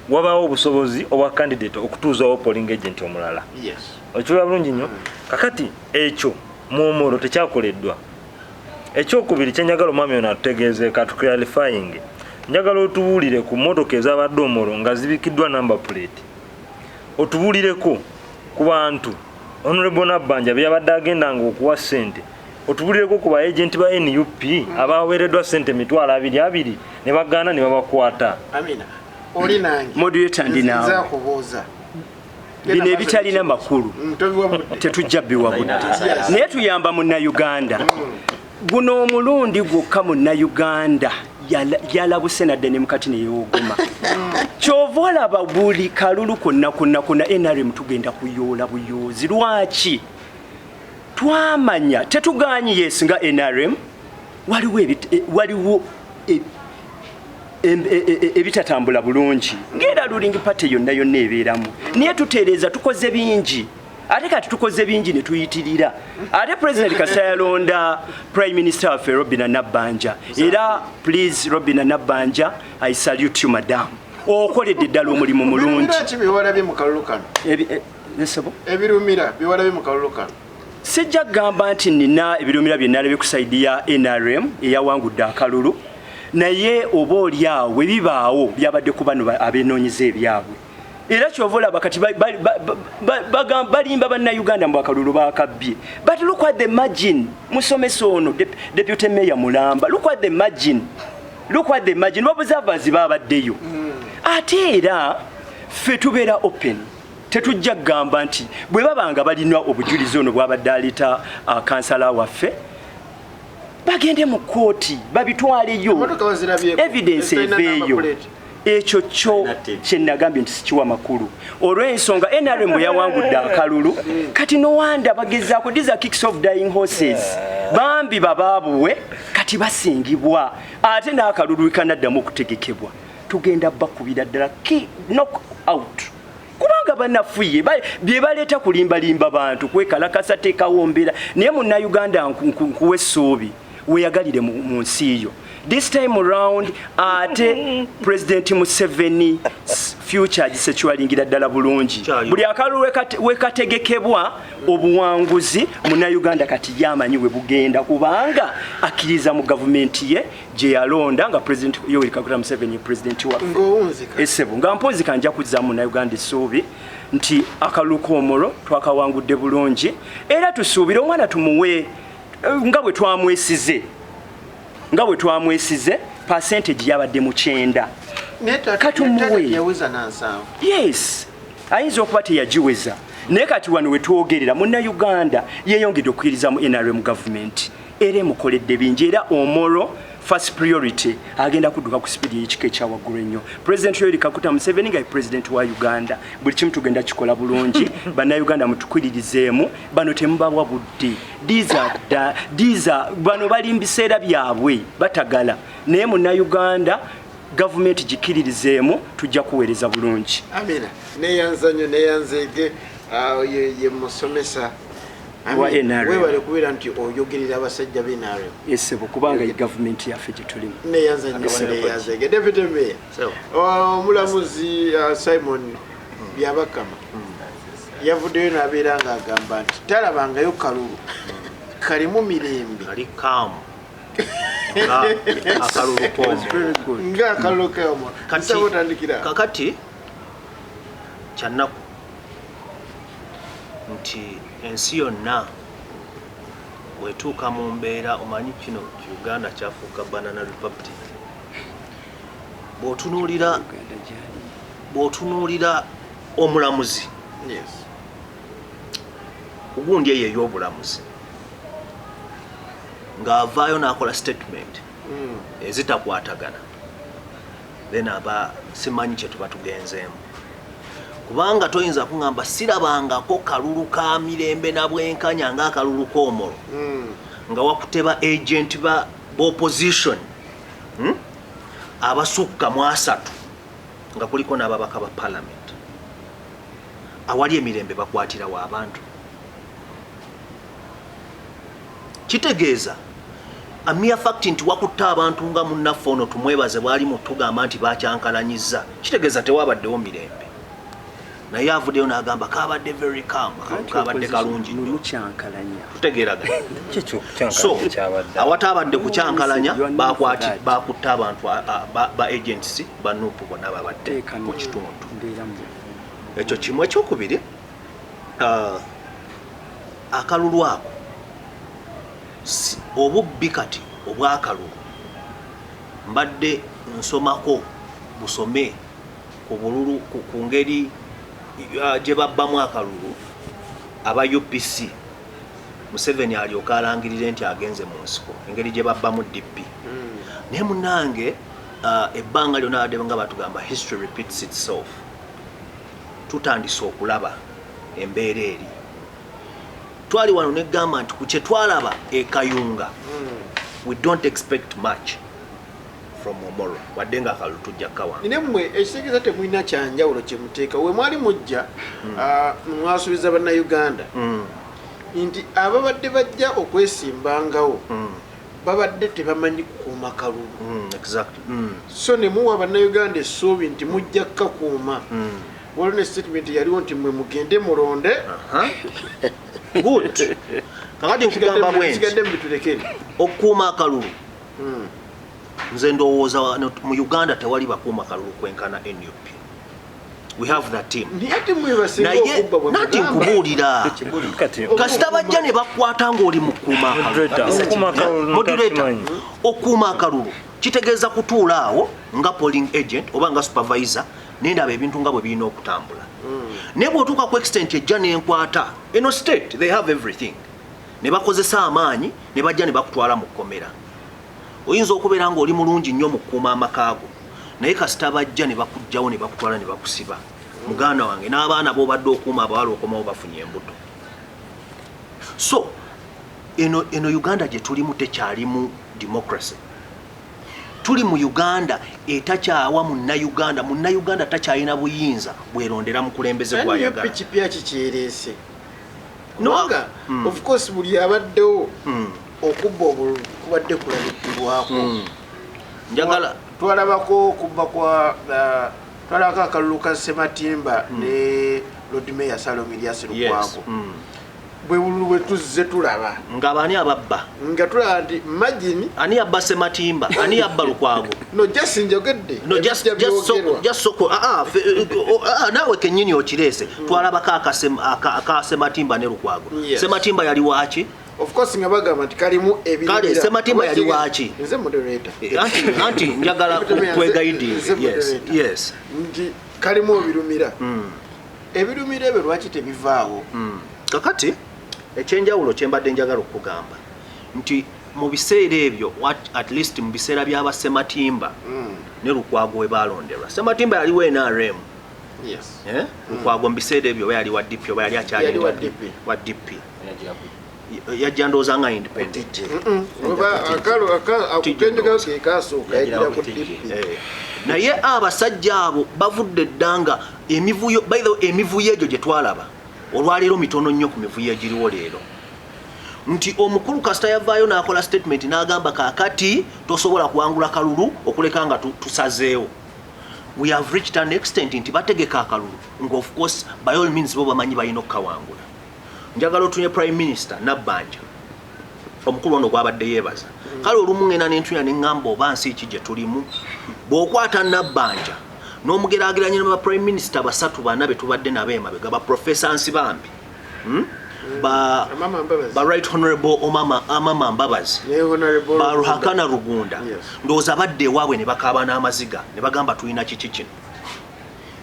wabaawo obusobozi obwa candidate okutuuzawo polling agent omulala okiwulira bulungi nnyo kakati ekyo mu Omoro tekyakoleddwa ekyokubiri kyenjagala omwami ono atutegeezeeka tuclarifying njagala otubuulire ku mmotoka ezabadde Omoro nga zibikiddwa number plate otubuulireko ku bantu Honorable Nabbanja byabadde agendanga okuwa ssente otubulireko ku ba agent ba NUP abaweereddwa ssente $200 ne bagaana ne babakwata. Amina oli nange moderator ndi naawe nza kubuuza bino ebitalina makulu tetujja biwabudde naye tuyamba mu Uganda guno omulundi gwokka mu Uganda yalabuse nadde ne mukati neyoogoma kyova olaba buli kalulu konna NRM tugenda kuyoola buyoozi lwaki twamanya tetuganyi yes nga NRM waliwo ebitatambula bulungi ngera ruling party yonna ebeeramu naye tutereeza tukoze bingi ate kati tukoze bingi ne tuyitirira ate president Kasaya yalonda prime minister waffe Robina Nabbanja era please Robina Nabbanja I salute you madam okoledde ddala omulimu mulungi biwalabye mu kalulu kano ebirumira biwalabye mu kalulu kano sijja gamba nti nina ebirumira byennalabye ku saidi ya NRM eyawangudde akalulu naye oba oliawo bibaawo byabadde ku bano abeenoonyeza ebyabwe era kyovola bakati balimba bannayuganda mu akalulu bakabbye but look at the margin musomesa ono deputy mayor Mulamba look at the margin observers babaddeyo ate era ffe tubeera open tetujja gamba nti bwe babanga balina obujulizi ono bwabadde alita kansala waffe bagende mu kooti babitwaleyo evidence eveeyo ekyo kyo kyenagambye nti sikiwa makulu olw'ensonga NRM bwe yawangudde akalulu kati nowanda bagezaako these are kicks of dying horses bambi babaabuwe kati basingibwa ate n'akalulu kanaddamu okutegekebwa tugenda bakubira ddala knock out kubanga banafuye bye baleeta kulimbalimba bantu kwekalakasa teekawo mbeera naye mu Uganda nkuwa essuubi weyagalire mu nsi yo this time around ate President Museveni future gisekywalingira ddala bulungi buli akalulu wekategekebwa obuwanguzi Munnayuganda kati yamanyi we bugenda kubanga akkiriza mu gavumenti ye gye yalonda nga President Yoweri Kaguta Museveni president wa esebo nga mpozi kanja kuzza Munnayuganda essuubi nti akalulu k'Omoro twakawangudde bulungi era tusuubire omwana tumuwe nga bwe twamwesize percentage yabadde mu 9 katumuwe yes ayinza okuba teyagiweza naye kati wano wetwogerera Munnayuganda yeeyongedde okukkiriza mu NRM government era emukoledde bingi era Omoro first priority agenda kudduka ku speed y'ekika ekyawaggulu ennyo President Yoweri Kaguta Museveni nga president wa Uganda buli kimu tugenda kikola bulungi bannayuganda mutukwiririzeemu bano temubawa budde these are bano bali mu biseera byabwe batagala naye Munnayuganda government gikiririzeemu tujja kuweereza bulungi amina neyanzanyo neyanzege ye musomesa wa NRM webale kubeera nti oyogerera abasajja b'NRM esebo kubanga ye government yaffe gye tulimu neyanzege Deputy Mayor omulamuzi Simon Byabakama yavuddeyo n'abeera ng'agamba nti talabangayo kalulu kalimu mirembe kali kaamu akalulu k'Omoro nga akalulu k'Omoro kakati kyannaku nti ensi yonna bwetuuka mu mbeera omanyi kino Uganda kyafuuka banana republic bw'otunuulira omulamuzi ogundi eyo ey'obulamuzi ng'avaayo n'akola statement ezitakwatagana then aba simanyi kye tuba tugenzeemu kubanga toyinza kuŋŋamba sirabangako kalulu ka mirembe na bwenkanya ng'akalulu k'Omoro nga wakuteba agent b'opposition abasukka mu 3 nga kuliko n'ababaka ba parliament awali emirembe bakwatirawo abantu kitegeeza amia fact nti wakutta abantu nga munnaffe ono tumwebaze bwali mutugamba nti bakyankalanyiza kitegeeza tewabaddewo mirembe naye avuddeyo n'agamba kabadde very calm kabadde kalungi nnyo tutegeeragana so awataabadde kukyankalanya bakutta abantu ba agency banuupu bonna babadde mu kitundu ekyo kimu ekyokubiri akalulu ako obubbi kati obwakalulu mbadde nsomako busome ku bululu ku ngeri gye babbamu akalulu aba UPC Museveni alyoka alangirire nti agenze mu nsiko engeri gye babbamu DP naye munnange ebbanga lyonna badde nga batugamba history repeats itself tutandise okulaba embeera eri twali wano negamba nti ku kye twalaba ekayunga we don't expect much from Omoro wadde nga akalulu tujja kawa nemwe ekitegeeza temulina kyanjawulo kye muteeka we mwali mujja mwasuubiza bannayuganda nti ababadde bajja okwesimbangawo babadde tebamanyi kukuuma kalulu so ne muwa bannayuganda essuubi nti mujja kukakuuma waliwo ne statement yaliwo nti mwe mugende mulonde good kakati nkugamba bwenzi okukuuma akalulu nze ndowooza mu Uganda tewali bakuuma kalulu kwenkana NUP we have that team naye nati nkubuulira kasita bajja ne bakwata ng'oli mu kukuuma moderator okukuuma akalulu kitegeeza kutuula awo nga polling agent oba nga supervisor nendaba ebintu nga bwe birina okutambula naye bw'otuuka ku extent ejja n'enkwata eno state they have everything ne bakozesa amaanyi ne bajja ne bakutwala mu kkomera oyinza okubeera ng'oli mulungi nnyo mu kukuuma amakaago naye kasita bajja ne bakugjawo ne bakutwala ne bakusiba muganda wange n'abaana b'obadde okuuma abawala okomawo bafunye embuto so eno Uganda gye tulimu tekyalimu democracy tuli mu Uganda etakyawa munnayuganda takyalina buyinza bwerondera mukulembeze gwayagala kipya kikyerese noga of course buli abaddewo okubba obululu kubadde kulabikibwako njagala twalabako kuva kwa twalabako akalulu ka Sematimba ne Lord Mayor Salome Elias Lukwago bwe bululu bwe tuzze tulaba nga bani ababba nga tulaba nti imagine ani abba Sematimba ani abba Lukwago no just njogedde no just so nawe kenyini okirese twalaba ka Sematimba ne Lukwago Sematimba yali waaki of course nga bagamba nti kalimu ebirira kale Sematimba yali waaki nze moderator anti njagala kwegaidi yes nti kalimu ebirumira ebirumira ebyo lwaki tebivaawo kakati ekyenjawulo kyembadde njagala okugamba nti mu biseera ebyo at least mu biseera by'aba Sematimba ne Lukwago we balonderwa Sematimba yaliwo NRM Lukwago mu biseera ebyo yali wa DP oba yali akyali wa DP yajja ndowooza nga independent naye abasajja abo bavudde eddanga emivuyo by the way emivuyo egyo gye twalaba olwaleero mitono nnyo ku mivuyo egiriwo leero nti omukulu kasita yavaayo n'akola statement n'agamba kaakati tosobola kuwangula kalulu okuleka nga tusazeewo we have reached an extent nti bategeka akalulu nga of course by all means bo bamanyi balina okukawangula njagala otunye prime minister Nabbanja omukulu ono gwabadde yeebaza kale olumu ngenda n'entunya neŋŋamba oba nsi ki gye tulimu bw'okwata Nabbanja n'omugeraageranye ne ba prime minister basatu bana be tubadde nabo emabega ba professor Nsibambi ba right honorable Amama Mbabazi ba Ruhakana Rugunda ndowooza badde ewaabwe ne bakaaba n'amaziga ne bagamba tulina kiki kino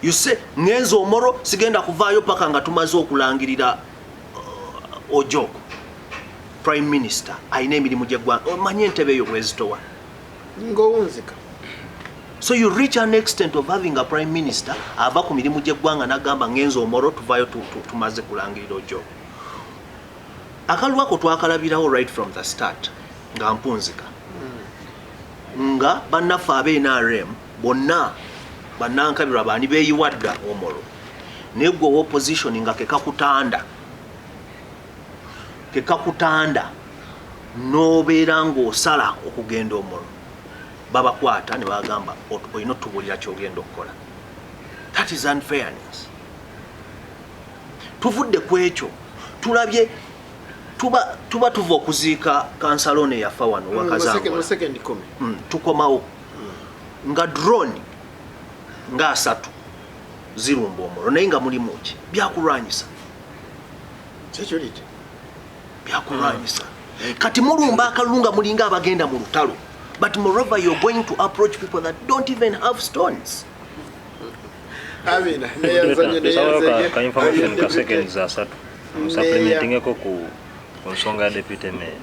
you say ngenza Omoro sigenda kuvaayo paka nga tumaze okulangirira Ojoko prime minister ayina emirimu gy'eggwanga omanyi entebe eyo bwezitowa ngowunzika so you reach an extent of having a prime minister ava ku mirimu gy'eggwanga n'agamba ngenza Omoro tuvaayo tumaze kulangirira Ojoko akalulu ako twakalabirawo right from the start nga mpunzika nga bannaffe ab'NRM bonna bannankabirwa baani beeyiwadda Omoro naye gwe opposition nga kekakutanda n'obeera ng'osala okugenda Omoro babakwata ne bagamba olina otubulira kyogenda okukola that is unfairness tuvudde ku ekyo tulabye tuba tuva okuziika kansalone yafa wano wakazangola tukomawo nga drone nga 3 zirumba Omoro naye nga mulimu ki byakulwanyisa byakulwanyisa kati mulumba akalulu nga mulinga abagenda mu lutalo but moreover you're going to approach people that don't even have stones ka information ka seconds za 3 supplementing eko ku nsonga ya deputy mayor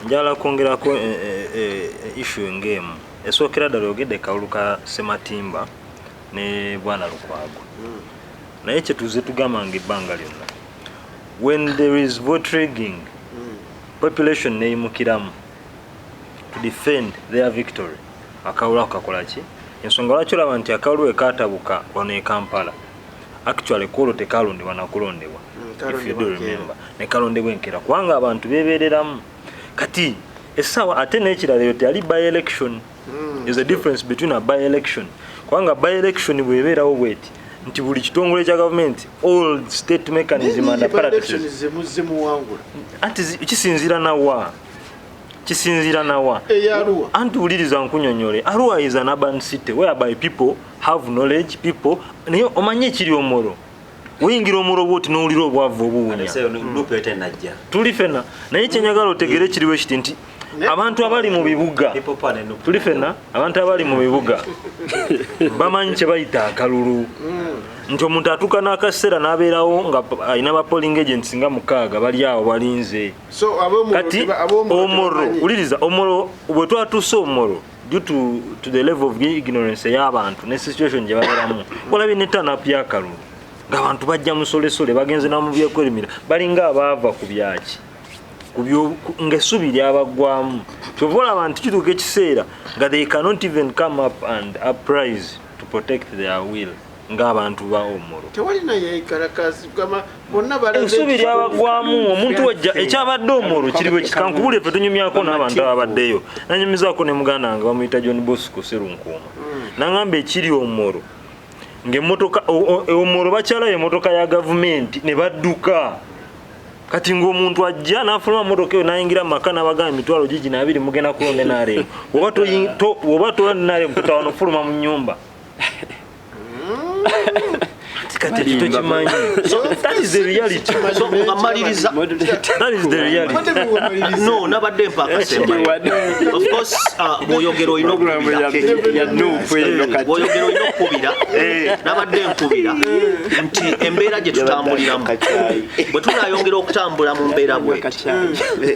njala kwongerako issue ngemu esookera ddala ogedde kalulu ka Sematimba ne bwana Lukwago naye kye tuze tugamba nga ebbanga lyonna when there is vote rigging population neyimukiramu to defend their victory akawulu ako kakola ki ensonga lwaki olaba nti akawulu ekatabuka wano e Kampala actually kolo tekalondebwa nakulondebwa if you do remember nekalondebwa enkera kubanga abantu bebeereramu kati essaawa ate n'ekirala eyo teyali by election is a difference between a by election kubanga by election bwebeerawo bweti nti buli kitongole kya government all state mechanism and apparatuses anti kisinzira nawa anti uliriza nkunyonyole Arua is an urban city whereby people have knowledge people naye omanye ekiri Omoro uyingira Omoro bwoti n'owulira obwavu obuwunya tuli fena naye kyenyagala otegere kiriwo ekiti nti abantu abali mu bibuga tuli fena abantu abali mu bibuga bamanyi kye bayita akalulu nti omuntu atuuka n'akaseera n'abeerawo nga alina ba polling agents nga 6 bali awo balinze kati Omoro uliriza Omoro bwe twatuuse Omoro due to the level of ignorance y'abantu ne situation gye babeeramu olabye ne turn up y'akalulu ng'abantu bajja musolesole bagenze na mu byekwerimira balinga abaava ku byaki ng'essubi lyabagwamu kyova olaba nti kituuka ekiseera nga they cannot even come up and uprise to protect their will ng'abantu ba Omoro. Tewali naye ikalakazi kama bonna balaze ensubi lyabagwamu omuntu wajja ekyabadde Omoro kiriwe kikankubule fe tunyumyako n'abantu abaddeyo nanyumizaako ne muganda wange bamuyita John Bosco Serunkuuma nangamba ekiri Omoro ng'emmotoka Omoro bakyalayo emmotoka ya gavumenti ne badduka kati ng'omuntu ajja n'afuluma mmotoka eyo n'ayingira mu maka n'abagamba emitwalo gigi n'abiri mugenda kulonda NRM oba tolonda NRM tutawa n'ofuluma mu nnyumba kati kito kimanyi. So that is the reality. So amaliriza. That is the reality. No, nabadde mpaka semba. Of course, boyogero ino kubira. Boyogero ino kubira. Nabadde nkubira. Nti embeera gye tutambuliramu. Bwe tunayongera okutambula mu mbeera bwe.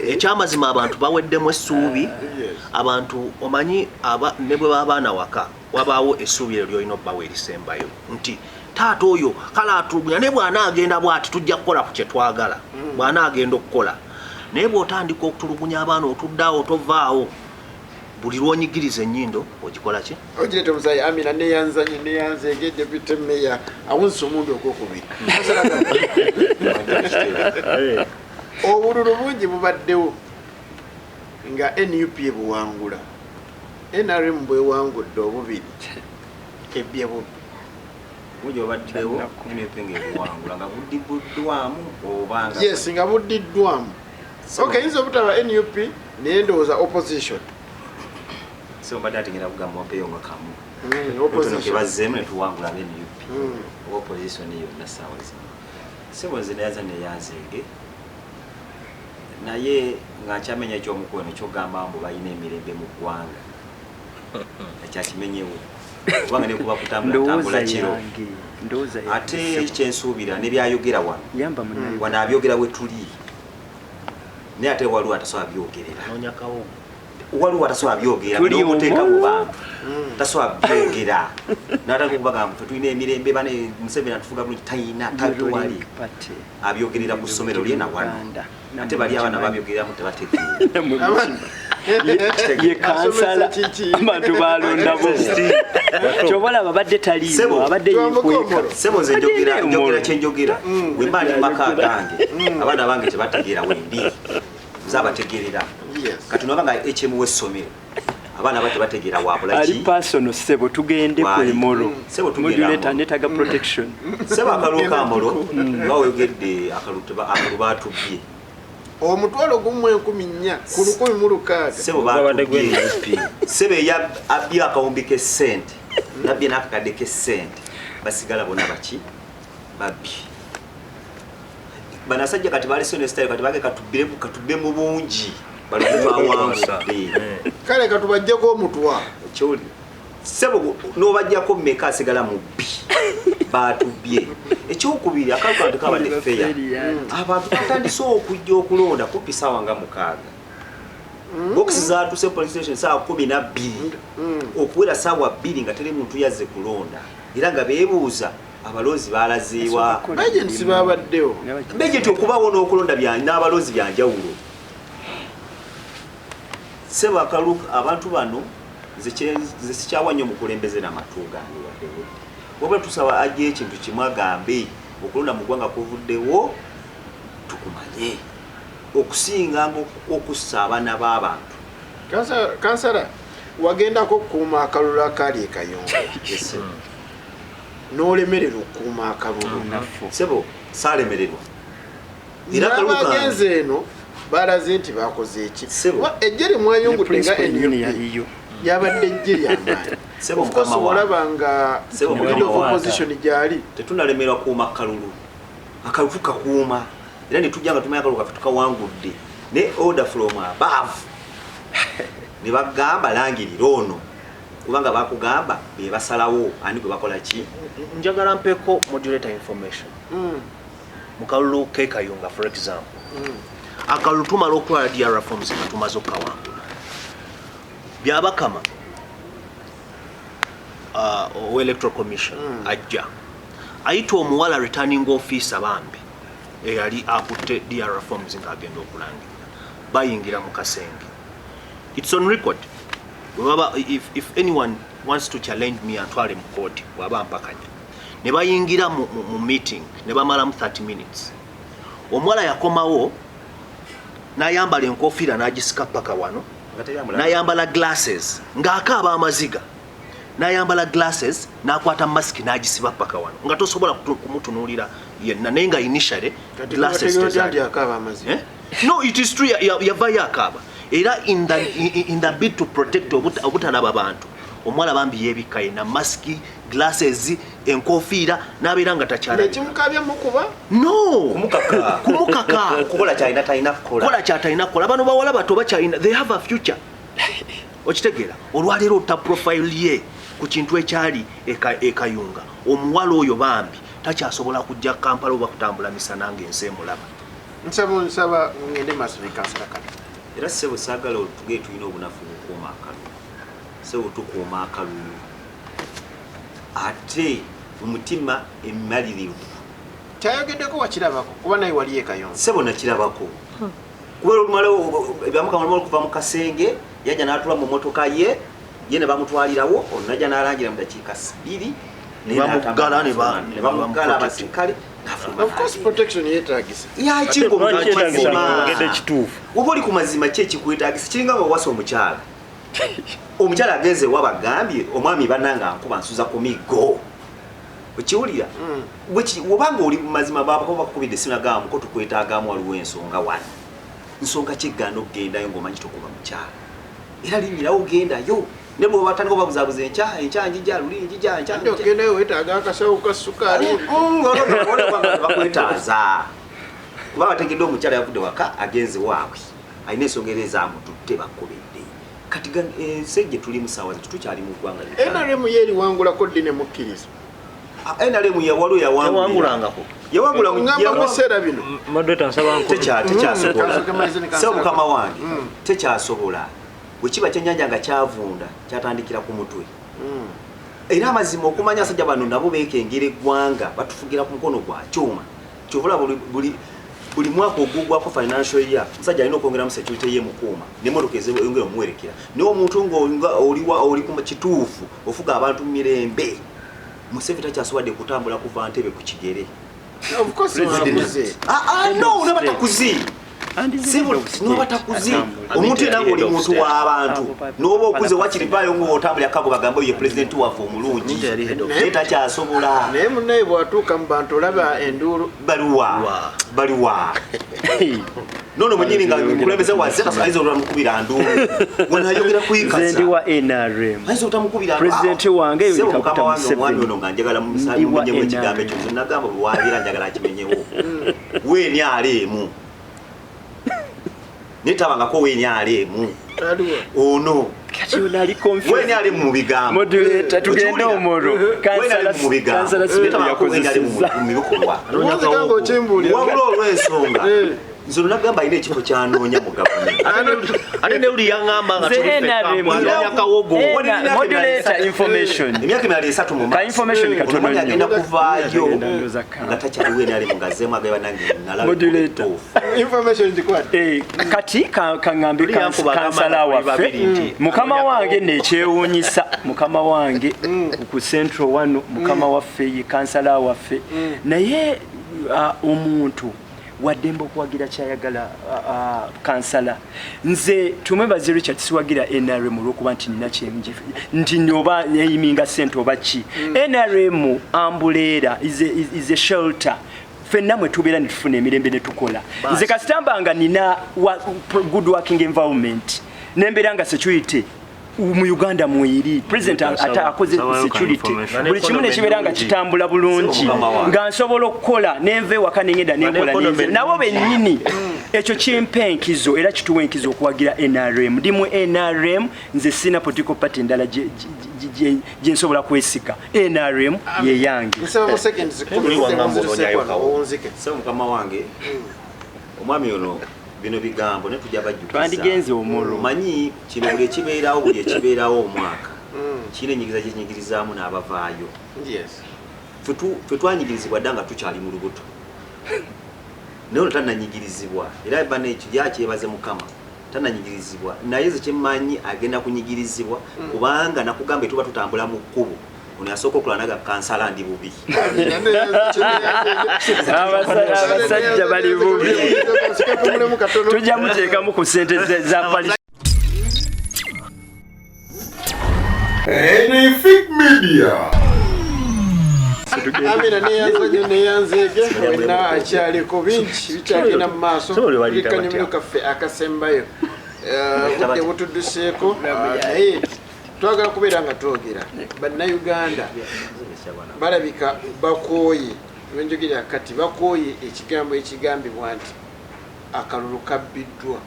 Ekyamazima abantu baweddemu essuubi. Abantu omanyi ne bwe babaana waka wabaawo essuubi eryo ly'olina obbawo erisembayo. Nti taata oyo kala atulugunya ne bwana agenda bwati tujja kukola ku kye twagala bwana agenda okukola naye bw'otandika okutulugunya abaana otuddaawo tovaawo buli lwonyigiriza ennyindo ogikola ki ogirete muzayi Amina neyanze egedde bite meya awunsa omundu ogwokubiri obululu bungi bubaddewo nga NUP ebuwangula NRM bwewangudde obubiri ebbye bubi Mujo baddewo n'epenge ebiwangula nga buddiddwamu obanga yes nga buddiddwamu okay inzo butaba NUP n'endowooza opposition so mbadde ategera kugamba mpeyo nga kamu opposition kebazeemu ne tuwangula NUP opposition yonna ssaawa zino sebo nze neyaza neyanzeege naye nga nkyamenya ekyomukono ekyogamba mbu balina emirembe mu ggwanga ekyakimenyewo kubanga ne kuba kutambula kiro ate kyensuubira ne byayogera wano wano abyogera we tuli naye ate waliwo atasobola byogerera waliwo atasobola byogera n'omuteeka mu bantu tasobola byogera n'atali kubagamba fe tulina emirembe bane Museveni atufuga bulungi tayina tatuwali abyogerera ku ssomero lye na wano ate bali abaana babyogereramu tebategeera ye kansala abantu balonda bosti chobola babadde taliiwo abadde yikweka sebo nze njogera kyenjogera wemba ndi maka gange abaana bange tebategeera wendi zabategeerera kati nobanga HM w'essomero abaana bate bategeera wabula ki ali personal sebo tugende ku Omoro sebo tugenda netaga protection sebo akaluka Omoro bawegedde akalubatubye omutwalo gumwe 14 ku 106 sebo babadde gwepi sebe ya abya akawumbi ke sente nabye nakakade ke sente basigala bona baki babbi banasajja kati bali sone style kati bage katubbe mu bungi bali bawangu kale katubajja ko omutwa kyoli sebo no bajja ko meka asigala mu bbi batubye ekyokubiri akakwatu kabadde feya abantu batandise okujja okulonda kupi sawa nga mukaaga boxes za tuse police station sawa 12 okuwera sawa 2 nga tele muntu yazze kulonda era nga beebuuza abalozi balaziwa agents babaddewo beje okubawo n'okulonda n'abalozi byanjawulo seba kaluka abantu bano zikikyawanya omukulembeze n'amatuugaani waddewo wabula tusaba ajja ekintu kimu agambe okulonda mu ggwanga kuvuddewo tukumanye okusinga okussa abaana b'abantu kansala wagendako okukuuma akalulu akali ekayongo n'olemerera okukuuma akalulu sebo saalemererwa n'abagenzi eno balaze nti bakoze eki ejjeri mwayongudde nga NUP yabadde ejjeri amaanyi of course olaba nga leader of opposition gyali tetunalemerwa kuuma kalulu akalutu kakuuma era ne tujja nga tumanya akalutu tukawangudde ne order from above ne bagamba langirira ono kubanga bakugamba be basalawo ani gwe bakola ki njagala mpeko moderator information mukalulu kekayunga for example akalulu tumala okukola DR forms nga tumaze okukawangula byabakama electoral commission ajja ayita omuwala returning officer bambi eyali akutte DR forms nga agenda okulangira bayingira mu kasenge. It's on record. If anyone wants to challenge me and twale mu court waba mpakanya ne bayingira mu meeting ne bamalamu 30 minutes. Omuwala yakomawo n'ayambala enkofiira n'agisika paka wano, n'ayambala glasses ng'akaaba amaziga, n'ayambala glasses n'akwata mask n'agisiba paka wano nga tosobola kumutunuulira yenna, naye nga initially glasses akaaba amaziga. No, it is true, yavayo akaaba. Era in the bid to protect obutalaba abantu, omuwala bambi yeebikka yenna maski, glasses, enkofiira n'abeera nga takyala. Nekimukabya mukuba? No, kumukaka okukola kyalina talina kukola. Kola kyatalina kukola. Bano bawala bato bakyalina, they have a future. Okitegeera, olwaleero ota profile ye ku kintu ekyali ekayunga, omuwala oyo bambi takyasobola kujja Kampala oba kutambula misana ng'ensi emulaba. Nsaba ngende maaso ne kansala kano. Era ssebo saagala otuge tulina obunafu okukuuma akalulu. Ssebo tukuuma akalulu. Ate omutima emalirivu. Kyayogeddeko wakirabako kuba naye wali ekayonza. Ssebo nakirabako. Kuba olumala ebyamukamala okuva mu kasenge yajja n'atula mu mmotoka ye ne bamutwalirawo, onajja n'alangira mu dakiika 2 ne bamugala abasirikale. Of course protection yetagisa. Ya kingo ngende kituufu. Oba oli ku mazima ki ekikwetagisa kiringa wawasa omukyala. Omukyala agenze wabagambye omwami bannanga nkuba nsuza ku miggo. Okiwulira? Obanga oli mu mazima bakubidde sinagamba ko tukwetaagamu waliwo ensonga wano. Nsonga kiggana okgendayo ng'omanyi tokuba mukyala. Era linyirawo ogendayo. Ne bw'oba batandika obabuzaabuza enkya njija luli njija enkya. Ndio ogendayo weetaaga akasawo ka ssukaali. Bakwetaaza. Kuba bategedde omukyala yavudde waka agenze waabwe. Alina ensonga era ezaamututte bakubidde. Kati ensi gye tuli mu ssaawa zino tukyali mu ggwanga. NRM yeeri wangulako ddi ne mukkiriza. NRM yawaliwo yawangulangako. Ngamba biseera bino. Moderator nsaba nko. Tekyasobola. Sebo mukama wange. Tekyasobola. Bwe kiba kyennyanja nga kyavunda kyatandikira ku mutwe. Era amazima okumanya asajja bano nabo beekengera eggwanga batufugira ku mukono gwa kyuma. Kyovula buli mwaka ogugwako financial year musajja alina okwongeramu security ye mukuuma n'emmotoka ezeyongera omuwerekera. Naye omuntu oli ku kituufu ofuga abantu mu mirembe. Museveni takyasobodde kutambula kuva Ntebe ku kigere. Of course no, unabatakuzi. Nobatakuzi omuntu era ng'oli muntu w'abantu n'oba okuze wakirivayo ng'otambulira akago bagamba ye pulezidenti waffe omulungi naye takyasobola. Naye munnaye bw'atuuka mu bantu olaba enduulu baliwa nono munyini nga kulembeze wansi ayinza otamukubira nduulu wenayogera kuyikansa wa NRM ayinza otamukubira pulezidenti wange yo mukama wange omwami ono nga njagala mumenyewo ekigambo ekyo nagamba bwe wabeera njagala akimenyewo weeni aleemu netabangako wenyalemu ono wenyale mu bigambo moderator tugenda Omoro kansala wabula olw'ensonga nze nagamba alina ekifo kyanoonya mu gavumenti ate ne uli yaŋŋamba nga tulifekawogo moderator information emyaka emirala 3 mu maaso agenda kuvaayo nga takyaliwo enyalemu nga zeemu agaba nange moderator information zikwate kati kaŋŋambe kansala waffe mukama wange nekyewuunyisa mukama wange ku central wano mukama waffe ye kansala waffe naye omuntu wademba okuwagira kyayagala kansala nze tumwebaze Richard siwagira NRM olwokuba nti nina kyenji nti nyoba yeyiminga sente oba ki NRM ambulera is a shelter fenna mwe tubeera ne tufuna emirembe ne tukola nze kasitambanga nina good working environment nembeera nga security mu Uganda mwiri president akoze security buli kimu nekibeera nga kitambula bulungi nga nsobola okukola nenve waka nengenda nenkola nenve nabo bennyini ekyo kimpenkizo era kituwa enkizo okuwagira NRM ndi mu NRM nze sina political party ndala gye nsobola kwesika NRM ye yange mukama wange omwami ono bino bigambo ne tujja bajjukiza twandigenze Omoro manyi kino buli ekibeerawo omwaka kino enyigiza gyenyigirizaamu n'abavaayo fe twanyigirizibwa dda nga tukyali mu lubuto naye ono tannanyigirizibwa era bana ekyo yakyebaze mukama tannanyigirizibwa naye ze kyemmanyi agenda kunyigirizibwa kubanga nakugamba tuba tutambula mu kkubo ono yasooka okulanaga kansala ndi bubi abasajja bali bubi tujja muteekamu ku ssente za pali Enefik Media. Amina neyanzege wena akyaliko bingi bikyagenda mu maaso bikanyumiro kaffe akasembayo budde butudduseeko naye twagala kubeera nga twogera bannayuganda balabika bakooye lwenjogerera kati bakooye ekigambo ekigambibwa nti akalulu kabbiddwa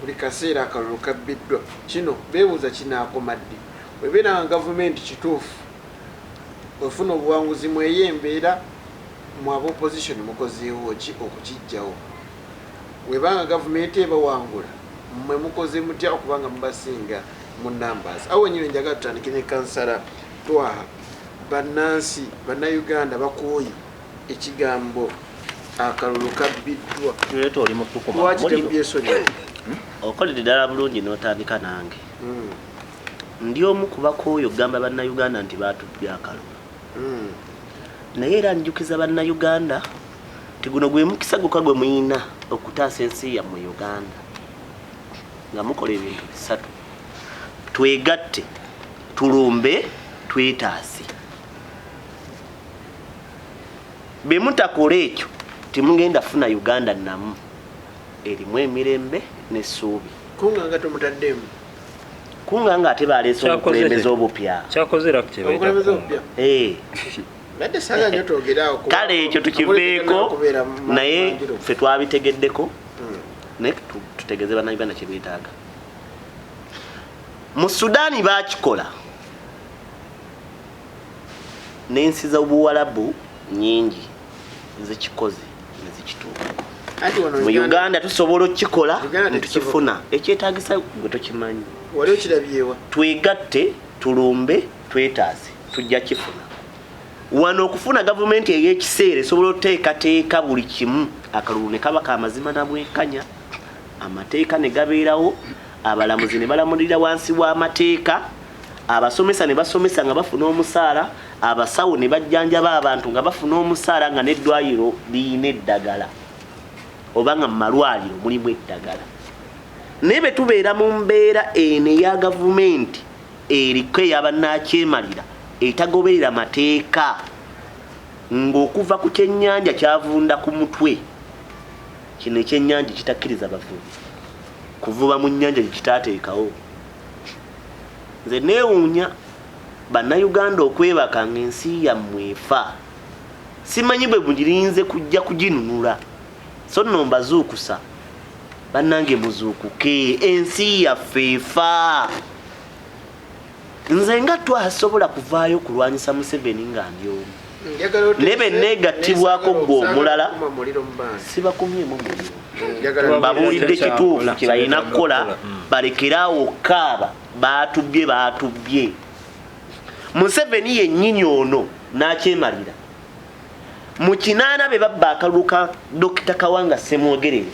buli kaseera akalulu kabbiddwa kino beebuuza kinaakomadde webeera nga gavumenti kituufu ofuna obuwanguzi mweyembeera mu abopposition mukozeewo ki okukijjawo webanga gavumenti ebawangula mmwe mukoze mutya okubanga mubasinga mu numbers awo nyine njagala tutandike ne kansala twaha bannansi bannayuganda bakooye ekigambo akalulu kabbiddwa tuleeta oli mutukuma okolere ddala bulungi n'otandika nange ndi omu ku bakooye okugamba bannayuganda nti baatubbye akalulu naye era njukiza bannayuganda nti guno gwe mukisa gukka gwe muyina okutaasa ensi yammwe Uganda nga mukola ebintu bisatu twegatte tulumbe twetaase be mutakola ekyo timugenda funa Uganda namu erimu emirembe n'essuubi kunganga tomutaddemu kunganga ate baleese obukulembeze obupya kyakozera ku obukulembeze obupya nadde saga nyo twogeraawo kale ekyo tukiveeko naye ffe twabitegeddeko naye tutegeze bannayuganda kye beetaaga mu Sudaani baakikola n'ensi z'obuwalabu nyingi zikikoze nezikituuka mu Uganda tusobola okukikola netukifuna ekyetaagisa gwe tokimanyi wali okirabyewa twegatte tulumbe twetaase tujja kifuna wano okufuna gavumenti ey'ekiseera esobola oteekateeka buli kimu akalulu ne kaba kamazima nabwenkanya amateeka ne gabeerawo abalamuzi ne balamulira wansi w'amateeka abasomesa ne basomesa nga bafuna omusaala abasawo ne bajjanjaba abantu nga bafuna omusaala nga n'eddwaliro liyina eddagala oba nga mu malwaliro mulimu eddagala naye be tubeera mu mbeera eno eya gavumenti eriko eyabannakyemalira etagoberera mateeka ng'okuva ku kyennyanja kyavunda ku mutwe kino ekyennyanja kitakkiriza bavubi kuvuba mu nnyanja gyekitaateekawo nze neewuunya bannayuganda okwebaka ng'ensi yammwe efa simanyi bwe mugirinze kujja kuginunula so nno mbazuukusa bannange muzuukuke ensi yaffe efa nze nga twasobola kuvaayo kulwanyisa Museveni nga ndi omu ne be neegattibwako gwe omulala sibakumyemu muliro mbabuulidde kituufu kye balina kukola balekeraawo kaaba baatubbye Museveni yennyini ono n'akyemalira mu 8 be babba akalulu ka Dokita Kawanga Ssemwogerere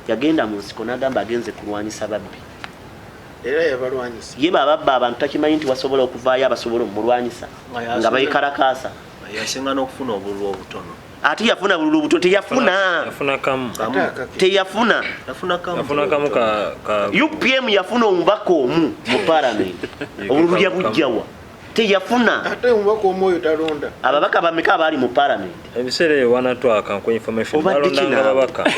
yagenda mu nsiko n'agamba agenze kulwanyisa babbi era yabalwanyisa ye babba abantu takimanyi nti wasobola okuvaayo abasobola omulwanyisa nga bayikalakaasa yasinga n'okufuna obululu obutono ate yafuna bululu buto teyafuna kamu ka UPM yafuna omubaka omu mu parliament obululu yabujjawa teyafuna ate omubaka omu oyo talonda ababaka bameka abaali mu parliament ebiseera eyo wanatwaka nku information balondanga ababaka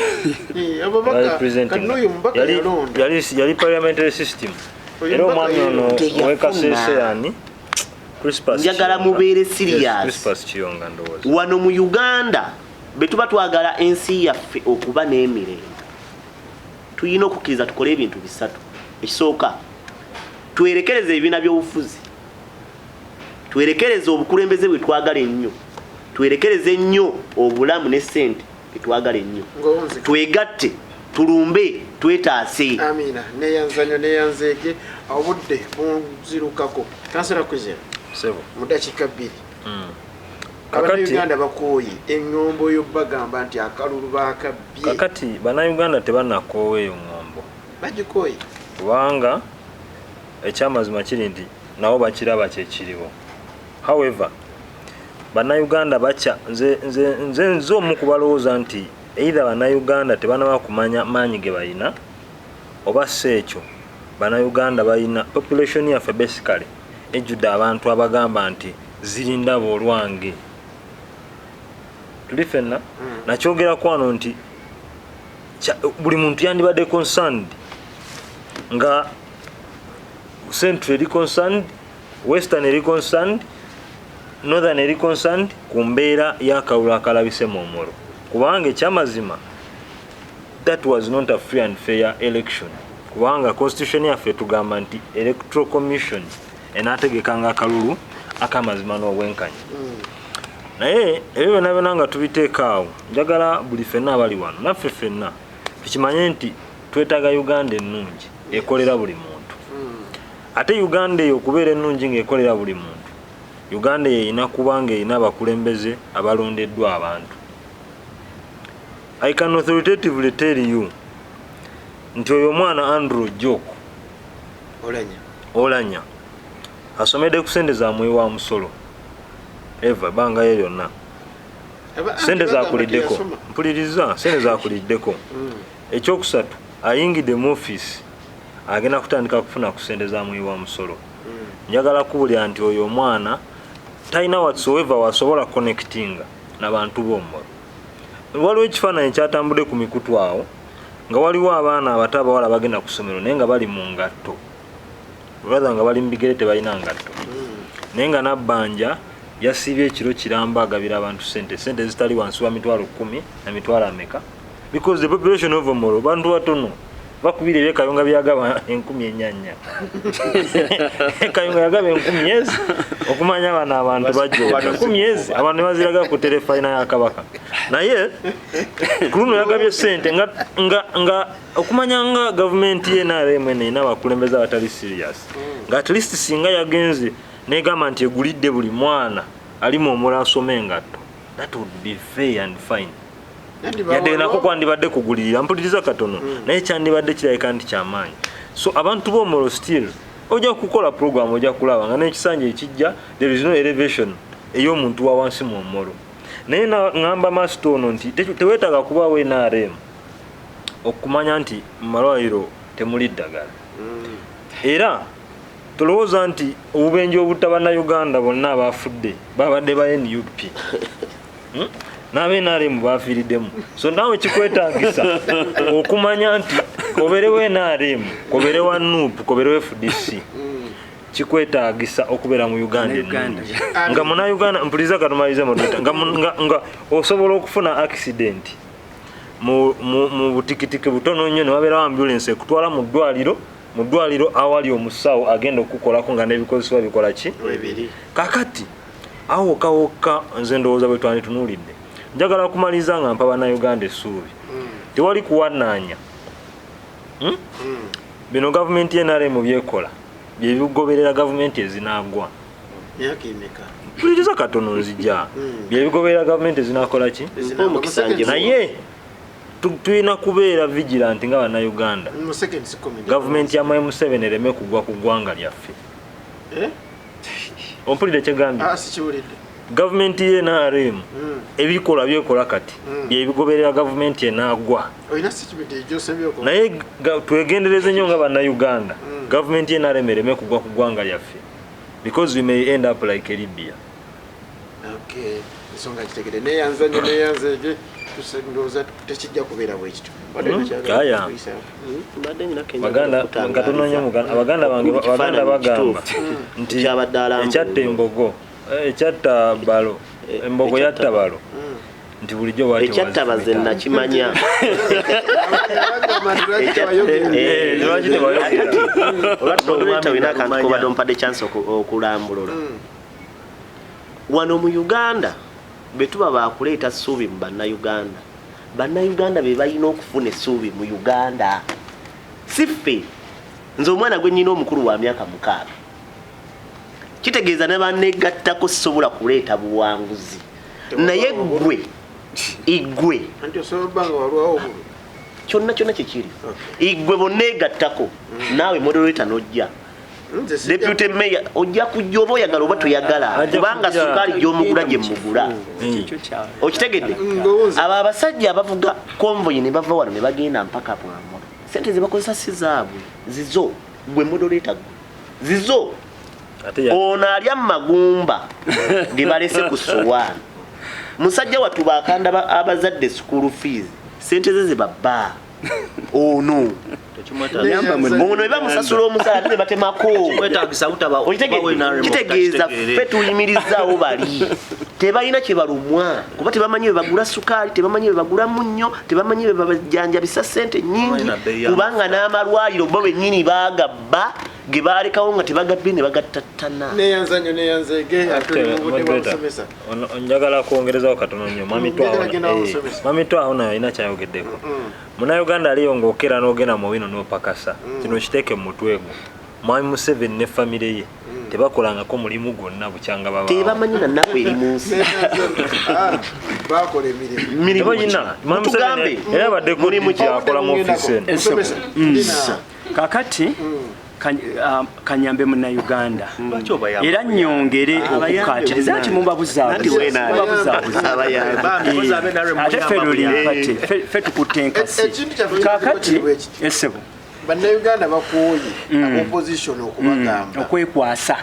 yali parliamentary system era omwami ono wekaseeseyani njagala mubeere serious wano mu Uganda betuba twagala ensi yaffe okuba n'emirembe tuyina okukkiriza tukole ebintu bisatu ekisooka twerekereze ebibiina by'obufuzi twerekereze obukulembeze bwe twagala ennyo twerekereze ennyo obulamu ne ssente bwe twagala ennyo twegatte tulumbe twetaase amina neyanzeege obudde bunzirukako kansala kwizera mu dakiika 2 Abannayuganda bakooye eŋŋombo yo bagamba nti akalulu baakabbye kakati bannayuganda tebannakoowa eyo ŋŋombo bagikooye kubanga ekyamazima kiri nti nabo bakiraba kyekiriwo. However, bannayuganda bacha nze omu kubalowooza nti either bannayuganda tebanaba kumanya maanyi ge balina oba si ekyo bannayuganda balina population yaffe basically ejjudde abantu abagamba nti zirinda boolwange. Tuli ffenna nakyogerako wano nti buli muntu yandibadde concerned nga Central eri concerned, Western eri concerned, Northern eri concerned ku mbeera y'akalulu akalabise mu Omoro. Kubanga ekyamazima that was not a free and fair election. Kubanga constitution yaffe tugamba nti electoral commission enaategekanga akalulu akamazima n'obwenkanya. Naye ebyo byonna byonna nga tubiteeka awo njagala buli ffenna abali wano naffe ffenna tukimanye nti twetaaga Uganda ennungi ekolera buli muntu. Ate Uganda eyo okubeera ennungi ng'ekolera buli muntu, Uganda eyo erina kuba ng'erina abakulembeze abalondeddwa abantu. I can authoritatively tell you nti oyo omwana Andrew Joko Olanya asomedde ku sente za mwewa wa musolo eva banga ye yonna sente zakuliddeko mpuliriza sente zakuliddeko. Ekyokusatu ayingidde mu office agenda kutandika kufuna ku sente za mwewa wa musolo. Njagala kubulya nti oyo omwana talina whatsoever wasobola connectinga n'abantu b'Omoro. Waliwo ekifaananyi kyatambudde ku mikutu awo nga waliwo abaana abato abawala bagenda ku ssomero naye nga bali mu ngatto, rather nga bali mu bigere tebalina ngatto, naye nga nabbanja yasiibye ekiro kiramba agabira abantu sente zitali wansi wa mitwalo 10 na mitwalo ameka, because the population of Omoro bantu batono bakubira ebyekayunga byagaba 10,000 ekayunga yagaba 10,000 okumanya bana abantu bajjo 10,000 abantu baziraga ku telefina ya kabaka naye kuno yagabye sente nga okumanya nga government ye NRM n'abakulembeza batali serious nga at least singa yagenze negamba nti egulidde buli mwana ali mu Omoro asome engatto, that would be fair and fine. Yadde nako kwandibadde kugulirira mpuliriza katono naye kyandibadde kirabika nti kyamaanyi. So abantu b'Omoro still ojja kukola program ojja kulaba nga n'ekisanja ekijja there is no elevation ey'omuntu wa wansi mu Omoro. Naye ngamba master ono nti teweetaaga kubaawo NRM okumanya nti mu malwaliro temuli ddagala. Era tulowooza nti obubenje obutabannayuganda bonna abafudde babadde ba NUP n'abe-NRM bafiiriddemu. So naawe kikwetaagisa okumanya nti koberewo NRM, koberewo NUP, koberewo FDC, kikwetaagisa okubeera mu Uganda ennungi. Nga munnayuganda mpuliriza katumalize modeta nga osobola okufuna accident mu butikitiki butono nnyo ne wabeerawo ambulance ekutwala mu ddwaliro awali omusawo agenda okukolako nga n'ebikozesebwa bikola ki? Kakati awo kawokka nze ndowooza bwe twanditunuulidde njagala kumaliza nga mpa bannayuganda essuubi tewali kuwanaanya. Bino gavumenti y'NRM byekola bye bigoberera gavumenti ezinaagwa. Mpuliriza katono nzija bye bigoberera gavumenti ezinakola ki? Naye tulina kubeera vigilant nga bannayuganda gavumenti ya M7 ereme kugwa ku ggwanga lyaffe. Ompulidde kyegambye gavumenti ye NRM ebikola byekola kati bye bigoberera gavumenti enaagwa. Naye twegendereze nnyo nga bannayuganda gavumenti ye NRM ereme kugwa ku ggwanga lyaffe because we may end up like Libya. Ensonga kitegede neyanze tusendoza tekijja kubeera bwekityo. Abaganda bagamba nti ekyatta embogo ekyatta balo embogo yatta balo nti bulijjo bwati ekyatta baze nakimanya olwatto wina akantu kobadde ompadde chance okulambulula wano mu Uganda betuba bakuleeta ssuubi mu bannayuganda be balina okufuna essuubi mu Uganda siffe. Nze omwana gwe nnina omukulu wa myaka 6 kitegeeza ne bannegattako sobola kuleeta buwanguzi naye igwe kyonna kyekiri igwe bonneegattako naawe moderator nojja deputy mayor ojja kujjoba oyagala oba toyagala kubanga sukaali gy'omugula gye mugula okitegedde abo abasajja abavuga konvoyi ne bava wano ne bagenda mpaka bwamula sente ze bakozesa si zaabwe zizo gwe modoleta zizo ono alya mu magumba ge balese ku sowaani musajja wattu bakanda abazadde school fees sente ze babba ono ono eba musasula omusaala ne batemako kitegeeza ffe tuyimirizaawo bali tebalina kye balumwa kuba tebamanyi be bagula sukaali tebamanyi be bagula munnyo tebamanyi be bajanjabisa ssente nnyingi kubanga n'amalwaliro bo bennyini baagabba ge baalekawo nga tebagabbe ne bagattattana neyanzanyo neyanzege atulibuddemusomesa njagala kwongerezawo katono nnyo mami twawo nayo alina kyayogeddeko munnayuganda aliyo ng'okera n'ogenda mu bino n'opakasa kino kiteeke mu mutwe gwo mwami Museveni ne famire ye tebakolangako mulimu gwonna bukyanga baba tebamanyi na nnaku eri mu nsi bakola emirimu gina tugambe era badde mulimu kyakola mu ofisi kakati kanyambe Munnayuganda era nnyongere okukatiriza nti mubabuzaabuza ate ffe lulimpate ffe tukutte enkasi kakati esebo Bannayuganda bakooye opposition okubagamba okwekwasa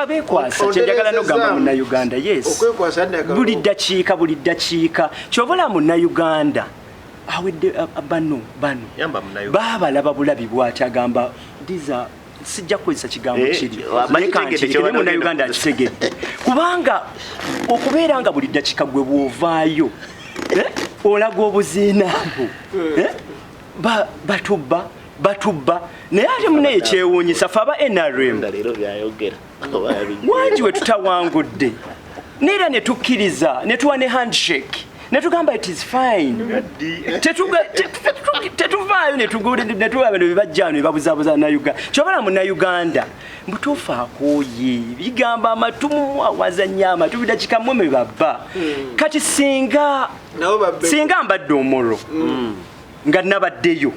bekwasa kyenjagala nogamba Munnayuganda yes buli ddakiika kyobola Munnayuganda awedde bano baabalaba bulabi bw'ati agamba diza sijja kukozesa kigambo kiri naye Munnayuganda akitegedde kubanga okubeera nga buli ddakiika gwe bw'ovaayo olaga obuziinambu batubba naye ate munaye kyewuunyisa fe aba NRM wangi we tutawangudde neera ne tukkiriza ne tuwa ne handshake netugamba it is fine tetuvaayo netugaba bino bebajjano nebabuzaabuza Uganda kyobala Munnayuganda mbutuufu akooye bigamba amatumu wazanya amatu bidakika mmwe babba kati singa mbadde Omoro nga nabaddeyo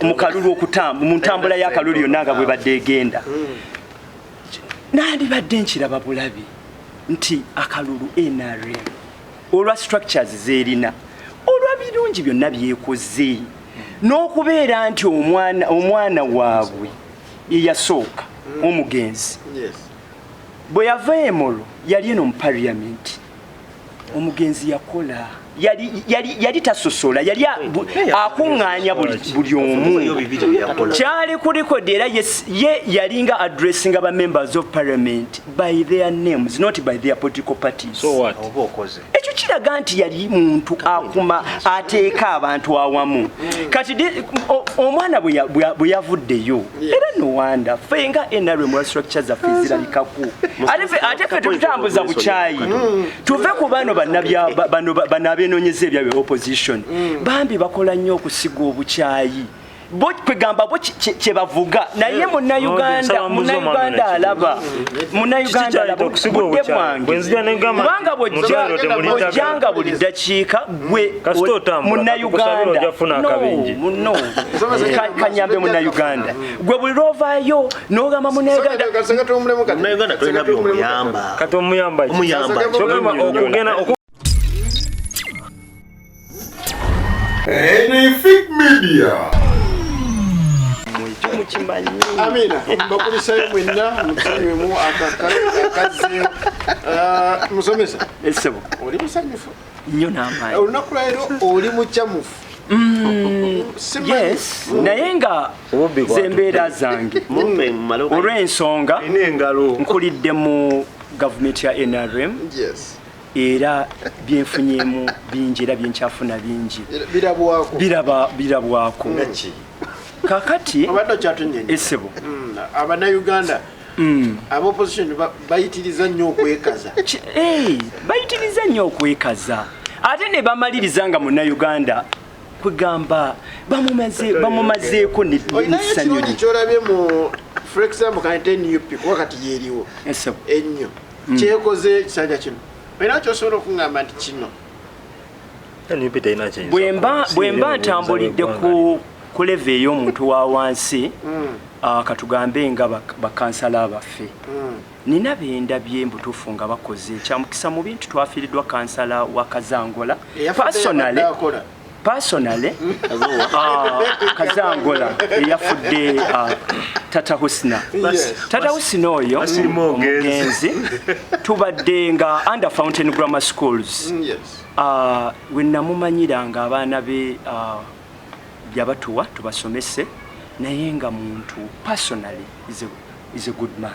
mu kalulu mu ntambula y'akalulu yonna nga bwe badde egenda nandibadde nkiraba bulabi nti akalulu NRM olwa structures zeerina olwa birungi byonna byekoze n'okubeera nti omwana waabwe eyasooka omugenzi bwe yava Omoro yali eno mu parliament omugenzi yakola yali tasosola yali akuŋŋaanya buli omu kyali ku record era ye yalinga addressinga ba members of parliament by their names not by their political parties ekyo kiraga nti yali muntu akuma ateeka abantu awamu kati omwana bwe yavuddeyo era nowanda ffe nga NRM wa structure zaffe zirabikaku ate ffe tutambuza bukyayi tuve ku bano bannabenoonyeza ebya opposition bambi bakola nnyo okusiga obukyayi bo kwegamba bo kyebavuga naye Munnayuganda alaba budde bwange kubanga bwojjanga buli ddakiika gwe Munnayuganda kanyambe Munnayuganda gwe buli lwovaayo n'ogamba Munnayuganda tolina byomuyamba kati omuyamba okugenda Enefik Media. Amina, mbakulisayo mwenna musanyuemu akazi musomesa esebo oli musanyufu nnyo n'amaanyi olunaku lwaleero oli mukyamufu yes naye nga zembeera zange olw'ensonga nkulidde mu gavumenti ya NRM era byenfunyemu bingi era byenkyafuna bingi birabwako kakati esebo Abannayuganda ab'opposition bayitiriza nnyo okwekaza bayitiriza nnyo okwekaza ate ne bamaliriza nga Munnayuganda kwegamba bamumazeeko n'essanyu lye kyolabye mu for example kanite NUP kuba kati yeeriwo ennyo kyekoze kisanja kino era kyosobola okuŋŋamba nti kino bwe mba ntambulidde ku ku level ey'omuntu wa wansi katugambe nga bakansala abaffe nina bendabye mbutuufu nga bakoze ekyamukisa mu bintu twafiiriddwa kansala wa Kazangola personally Kazangola eyafudde Tata Husna oyo omugenzi tubadde nga under Fountain Grammar Schools we namumanyiranga abaana be byabatuwa tubasomese naye nga muntu personally is a good man.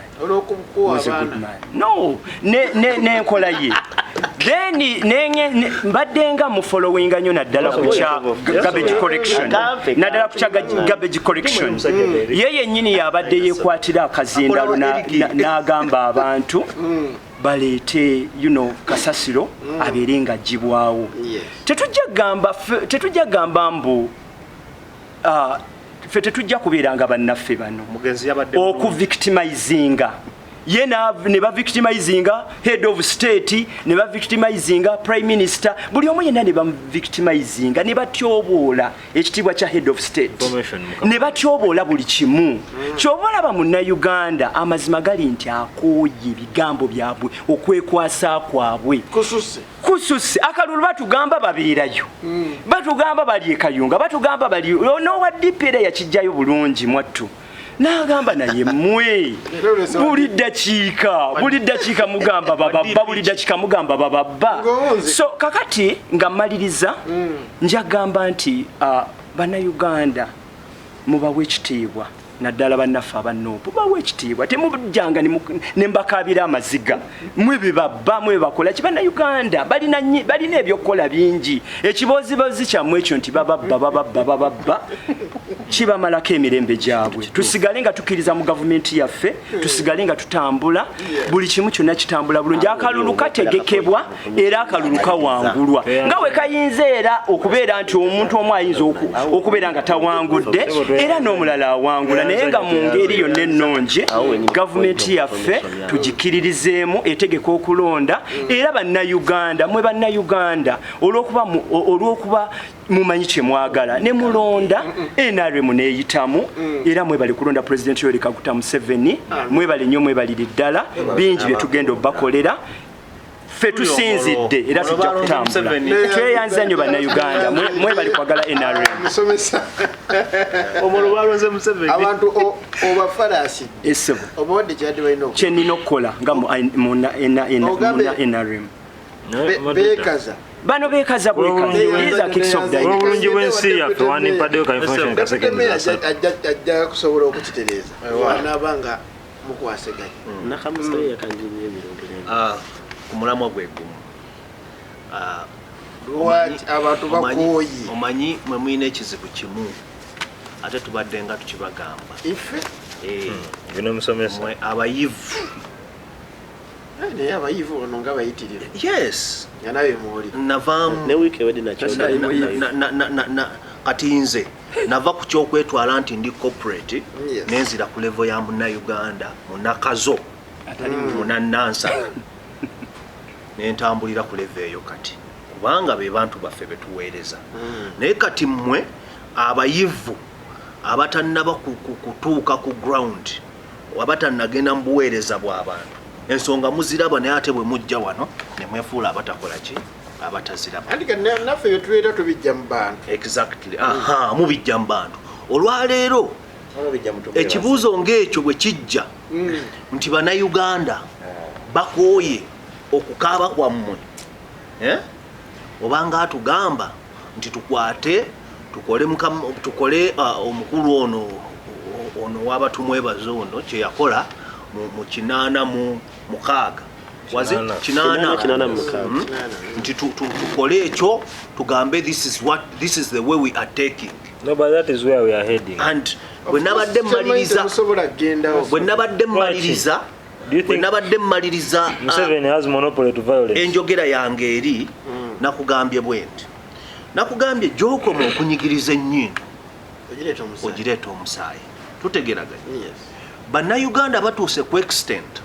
Was a good man. No, nenkola ye. Then mbadenga mu following nnyo naddala ku kya garbage collection. Naddala ku kya garbage collection. Yeye nnyini yabadde yekwatira akazindalo n'agamba abantu baleete kasasiro abeere nga ajjibwawo. Tetujja gamba mbu ffe tetujja kubeeranga bannaffe bano okuvictimizinga ye ne bavictimizinga head of state ne bavictimizinga prime minister buli omu yenna ne bamuvictimizinga ne batyoboola ekitiibwa kya head of state ne batyoboola buli kimu ky'oba olaba munnayuganda amazima gali nti akooye ebigambo byabwe okwekwasa kwabwe kususse akalulu batugamba babeerayo batugamba bali ekayunga batugamba bali n'owa DPR yakijjayo bulungi mwattu n'agamba naye mmwe buli ddakiika mugamba bababba buli ddakiika mugamba bababba so kakati nga mmaliriza njagamba nti bannayuganda mubawe ekitiibwa naddala bannaffe abanoopu bawe ekitiibwa temujjanga ne mbakaabira amaziga mwe bebabba mwe bakola kibannayuganda balina ebyokukola bingi ekiboozibozi kyammwe ekyo nti bababba kibamalako emirembe gyabwe tusigale nga tukkiriza mu gavumenti yaffe tusigale nga tutambula buli kimu kyonna kitambula bulungi akalulu kategekebwa era akalulu kawangulwa nga we kayinza era okubeera nti omuntu omu ayinza okubeera nga tawangudde era n'omulala awangula naye nga mu ngeri yonna ennungi gavumenti yaffe tugikiririzeemu etegeka okulonda era bannayuganda mwe bannayuganda olw'okuba mumanyi kye mwagala ne mulonda NRM neeyitamu era mwebali kulonda President Yoweri Kaguta Museveni mwebali nnyo mwebaliri ddala bingi bye tugenda obbakolera ffe tusinzidde era tujja kutambula tweyanza nnyo bannayuganda mwebali kwagala NRM Omoro balonze Museveni abantu obafalasi obawadde kyadde balina kye nina okukola nga muna NRM beekaza bano beekaza bwekaza kicks of the obulungi bw'ensi yaffe wanimpaddeyo ka information ajja kusobola okukitereeza wanaabanga mukwaseganya nakamusale yakanjinye emirundi ku mulamwa gwe gumu abantu bakooyi omanyi mwe mulina ekizibu kimu ate tubadde nga tukibagamba ife bino musomesa abayivu naye abayivu ono nga bayitirira yes nga nawe mwoli navaamu ne wiiki ewedde nakyo kati nze nava ku kyokwetwala nti ndi corporate nenzira ku level ya munnayuganda munnakazo munnannansala nentambulira ku level eyo kati kubanga be bantu baffe betuweereza naye kati mmwe abayivu abatannaba kutuuka ku ground abatannagenda mu buweereza bw'abantu ensonga muziraba naye ate bwe mujja wano ne mwefuula abatakola ki abataziraba naffe byetuleeta tubijja mu bantu exactly mubijja mu bantu olwaleero ekibuuzo ng'ekyo bwe kijja nti bannayuganda bakooye okukaaba kwammwe obanga atugamba nti tukwate tukole omukulu ono w'abatumwebaze ono kye yakola mu 86 wazi 86 nti tukole ekyo tugambe this is the way we are taking no but that is where we are heading and when nabadde mmaliriza Museveni has monopoly to violence enjogera yange eri nakugambye bwenti nakugambye gyokoma okunyigiriza ennyindo ogireeta omusaayi tutegeraganya bannayuganda batuuse ku extent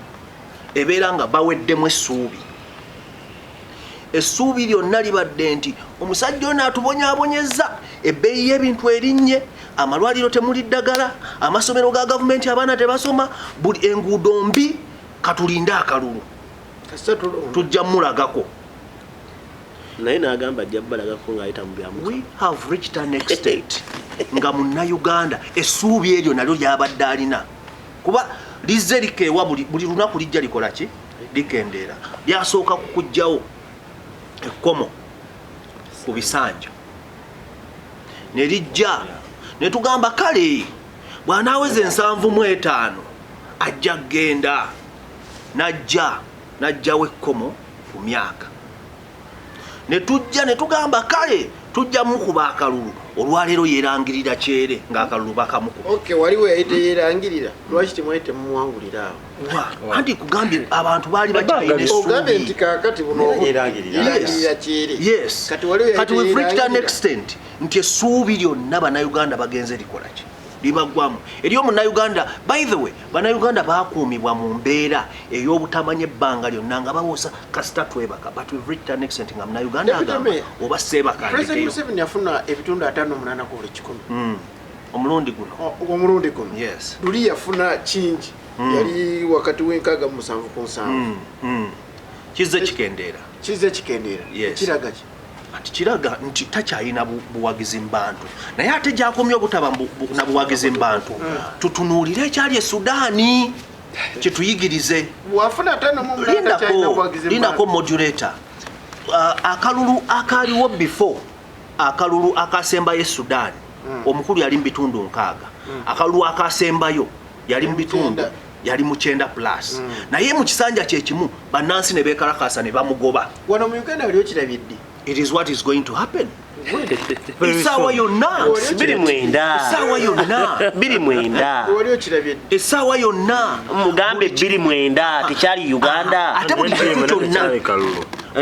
ebeera nga baweddemu essuubi lyonna libadde nti omusajja ono atubonyaabonyeza ebbeeyi y'ebintu erinnye amalwaliro temuli ddagala, amasomero ga gavumenti abaana tebasoma, buli enguudo mbi, katulinde akalulu tujja mulagako. naye n'agamba ajja balagako ng'ayita mu byamu. We have reached an extent nga munnayuganda essuubi eryo nalyo lyabadde alina kuba lizze likeewa buli lunaku lijja likola ki likendeera. Lyasooka kukugjawo ekkomo ku bisanja ne lijja ne tugamba kale bw'anaaweza 75 ajja genda najjawo ekkomo ku myaka ne tujja ne tugamba kale tujja mukuba akalulu olwaleero yerangirira kyere ng'akalulu bakamukuba. Okay, waliwo yayite yerangirira lwaki temwayite mumuwangulira awo anti kugambye abantu baali bakyayina essuubi. ogambe nti kaakati buno yerangirira kyere. Yes, kati we've reached an extent nti essuubi lyonna bannayuganda bagenze likola ki libagwamu ery'omunnayuganda. By the way, bannayuganda baakuumibwa mu mbeera ey'obutamanya ebbanga lyonna nga bawosa kasita twebaka, but we've reached an extent nga munnayuganda agamba oba seebaka President Museveni yafuna ebitundu 58 ku buli 100 omulundi guno. omulundi guno Yes. luli yafuna kingi yali wakati w'enkaaga mu 7 ku 7 kizze kikendeera. kize kikendeera Yes. kiraga ki Ati kiraga nti takyalina buwagizi mu bantu naye ate gyakomye obutaba na buwagizi mu bantu. Tutunuulire ekyali e Sudaani kituyigirize. wafuna 58 lindako modulator. Akalulu akaliwo before akalulu akasembayo e Sudaani omukulu yali mu bitundu 6. Akalulu akasembayo yali mu bitundu yali mu 9+. Naye mu kisanja kyekimu bannansi ne beekalakasa ne bamugoba. wano mu Uganda waliwo kirabye ddi. It is what is going to happen. Essaawa yonna essaawa yonna waliwo kirabye ddi. essaawa yonna mugambe 29 tekyali Uganda. ate buli kintu kyonna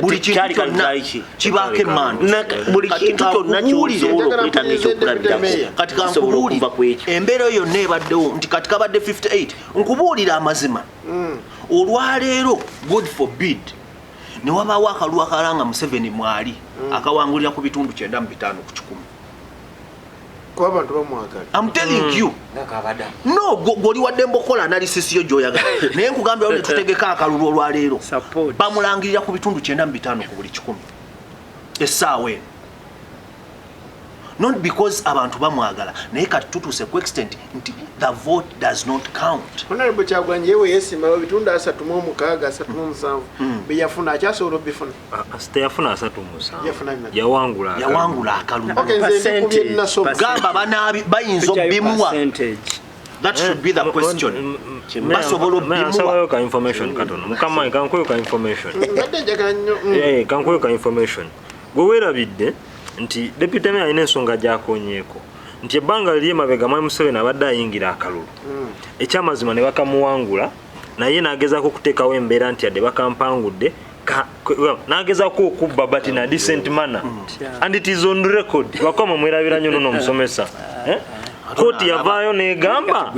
buli kintu kyonna kibaako emmandu. buli kintu kyonna kyosobola okuyita ng'ekyokulabirako Kati kankubuulire embeera eyo yonna ebaddewo nti kati kabadde 58. Nkubuulira amazima olwaleero God forbid ne wabaawo akalulu akalanga Museveni mwali akawangulira ku bitundu 9 mu 5 ku 10. kuba abantu bamwagala. I'm telling you. No, goli wadde mbokola analysis yo gy'oyagala. Naye nkugambye ne tutegeka akalulu olwaleero bamulangirira ku bitundu 9 mu 5 ku buli 10 essaawa eno. Not because abantu bamwagala naye kati tutuuse ku extent nti the vote does not count. Honorable Kyagulanyi yewe yesimbawo bitundu 36 be yafuna akyasobola obifuna. Teyafuna 37 yawangula akalulu. Okay, nze ndikubye nasoma. Gamba banaabi bayinza obbimuwa. That should be the question. Basobola obbimuwa. Nsabayo ka information katono. Mukama kankoyo ka information. Mbadde njagala nnyo. Kankoyo ka information. Gwe weerabidde nti deputy mayor alina ensonga gyakonyeeko nti ebbanga liri emabega Mwami Museveni abadde ayingira akalulu. Ekyamazima ne bakamuwangula naye n'agezaako okuteekawo embeera nti yadde bakampangudde n'agezaako okubba but in a decent manner and it is on record. Bakoma mwerabira nnyo n'omusomesa kooti yavaayo n'egamba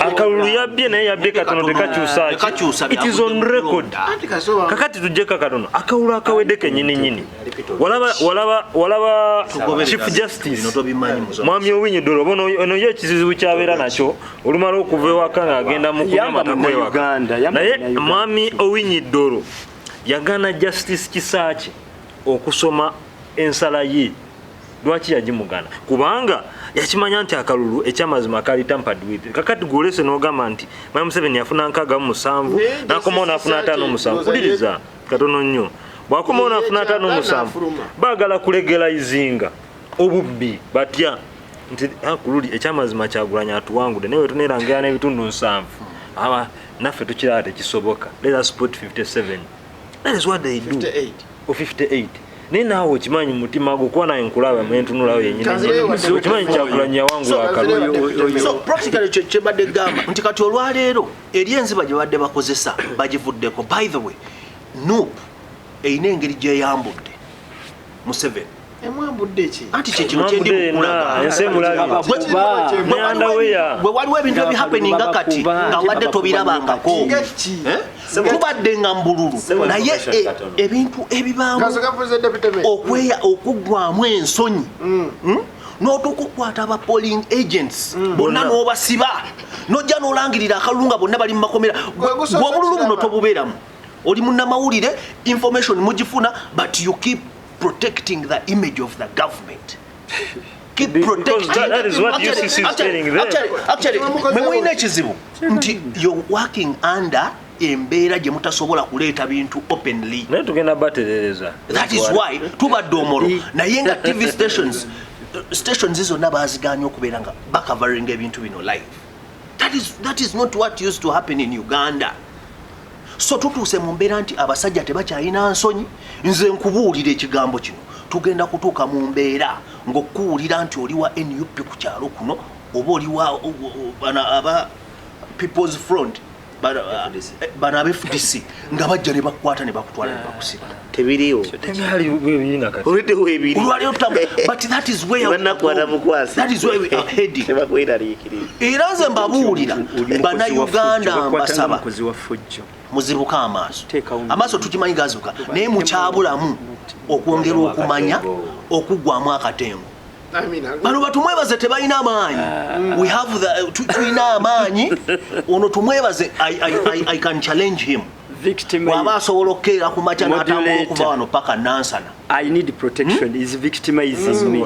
akalulu yabbye naye yabbye katono tekakyusa. It is on record. Kakati tujjeko katono akalulu akawedde kennyini walaba Chief Justice Mwami Owinyi Dolo ono ye ekizibu kyabeera nakyo olumala okuva ewaka ng'agenda mu kunyamata kwewaka. Naye Mwami Owinyi Dolo yagaana Justice Kisaaki okusoma ensala ye. Lwaki yagimugana? Kubanga yakimanya nti akalulu ekyamazima kali tampered with. Kakati golese n'ogamba nti Mwami Museveni yafuna 67 n'akomawo n'afuna 57. Kuliriza katono nnyo. Bw'akomawo n'afuna 57 baagala kulegalizinga obubbi batya nti akululi ekyamazima Kyagulanyi atuwangudde naye tuneerangira n'ebitundu 7 naffe tukiraba tekisoboka. Let us put 57. That is what they do. 58 or 58. Naye naawe okimanyi mutima gwo kuba naye nkulaba mwentunulawo yennyini okimanyi Kyagulanyi yawangula akalulu. So practically kyebadde gamba nti kati olwaleero eri enziba gye badde bakozesa bagivuddeko. By the way, NUP eyina engeri gyeyambudde Museveni. Emwambudde ki? Anti kyekino kyendi kukulaga. Bwe waliwo ebintu ebihappeninga kati nga wadde tobirabangako. Tubadde nga mbululu naye ebintu ebibaamu okuggwamu ensonyi n'otukukwata aba polling agents bonna n'obasiba n'ojja n'olangirira akalunga bonna bali mu makomera obululu buno tobubeeramu oli munnamawulire information mugifuna but you keep protecting the image of the government. Keep protecting. That is what UCC is telling them. Actually, mwine ekizibu nti you're working under embeera gye mutasobola kuleeta bintu openly. Naye tugenda baterereza. That is why tubadde Omoro naye nga TV stations zonna baaziganya okubeera nga bacovering ebintu bino live. That is not what used to happen in Uganda. So tutuuse mu mbeera nti abasajja tebakyalina nsonyi. Nze nkubuulira ekigambo kino tugenda kutuuka mu mbeera ng'okuwulira nti oli wa NUP ku kyalo kuno oba oli wa aba People's Front bana aba FDC nga bajja ne bakwata ne bakutwala ne bakusiba. Tebiriwo. But that is where we are heading. Era nze mbabuulira bannayuganda mbasaba muzibuka amaaso tukimanyi gazuka naye mukyabulamu okwongera okumanya okuggwamu akatengo. Bano batumwebaze tebalina amaanyi. We have tulina amaanyi ono tumwebaze. I can challenge him. Waba asobola okukeera ku makya n'atambula okuva wano paka Nansana. I need protection. Is victimizing me.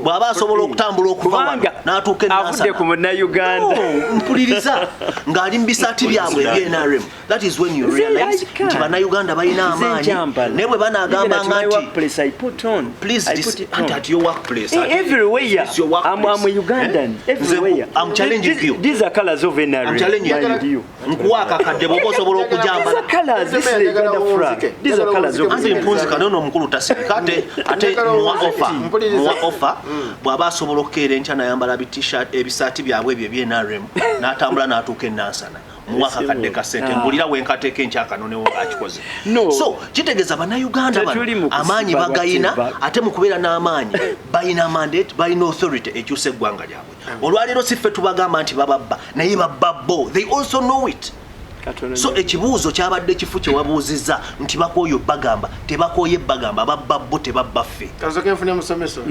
Bwaba asobola okutambula okuva wano n'atuuka e Nansana. Avudde ku munnayuganda. Mpuliriza ng'ali mu bisaati byabwe eby'NRM. That is when you realize nti bannayuganda balina amaanyi. Naye bwe banaagambanga nti please at your workplace. Everywhere. I'm a Ugandan. Everywhere. I'm challenging you. These are colors of NRM. I'm challenging you. Nkuwaaka kadde bw'oba osobola okujambala. These are colors. This is the Uganda flag. These are colors of Anti mpunzika nono omukulu tasirika ate muwa offer bw'aba asobola okukeera enkya n'ayambala ebisaati byabwe ebyo eby'NRM n'atambula n'atuuka e Nansana. Mwaka kadde ka sente mbulira wenkateeka enkya akanonewo ng'akikoze. So kitegeeza bannayuganda bano amaanyi bagayina ate mu kubeera n'amaanyi balina mandate balina authority ekyusa eggwanga lyabwe. Olwaleero si ffe tubagamba nti bababba naye babba bo. They also know it. So ekibuuzo kyabadde kifu kye wabuuzizza nti bakooyo bagamba tebakooye bagamba babba bo tebabba ffe. Kazoke nfune musomeso.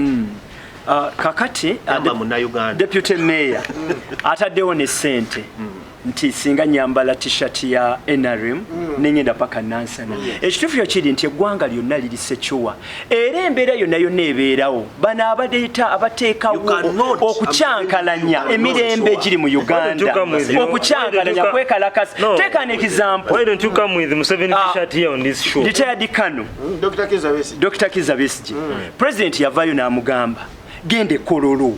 Kakati Munnayuganda Deputy Mayor ataddewo ne ssente nti singa nyambala t-shirt ya NRM nengenda paka Nansana. Ekituufu kiri nti eggwanga lyonna liri Sekyuwa era embeera yonna ebeerawo bano abateekawo okukyankalanya emirembe giri mu Uganda okukyankalanya kwekalakasa. Take an example. Why don't you come with Museveni t-shirt here on this show? Retired Kano Dr. Kizza Besigye President yavaayo n'amugamba gende Kololo.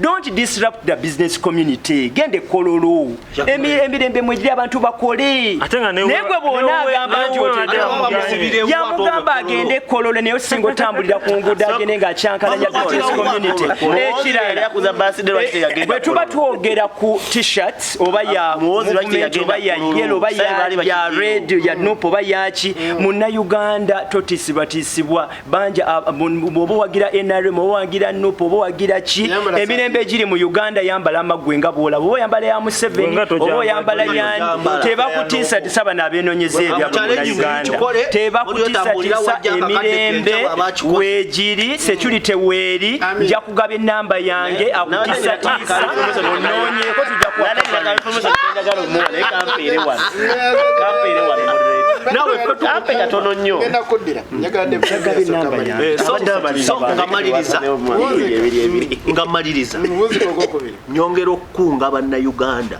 Don't disrupt the business community. Gende Kololo. Emirembe mwegiri abantu bakole. Negwe bona agamba nti otedde yamugamba agende Kololo naye singo tambulira ku nguudo agende ng'akyankalanya business community. Ekirala bwe tuba twogera ku t-shirts oba ya movement oba ya yellow oba ya red ya NUP oba yaki munnayuganda totisibwa banja oba wagira NRM oba wagira NUP oba wagira ki emirembe giri mu Uganda yambala amagwe nga bwola oba yambala ya Museveni oba yambala yani tebakutiisa tisaba n'abenoonyeza ebyabwe mu Uganda tebakutiisa tisa emirembe weegiri security weeri nja kugaba enamba yange akutiisa onoonyeeko tujja nawe kampe katono nnyo ngamaliriza nyongera okukunga bannayuganda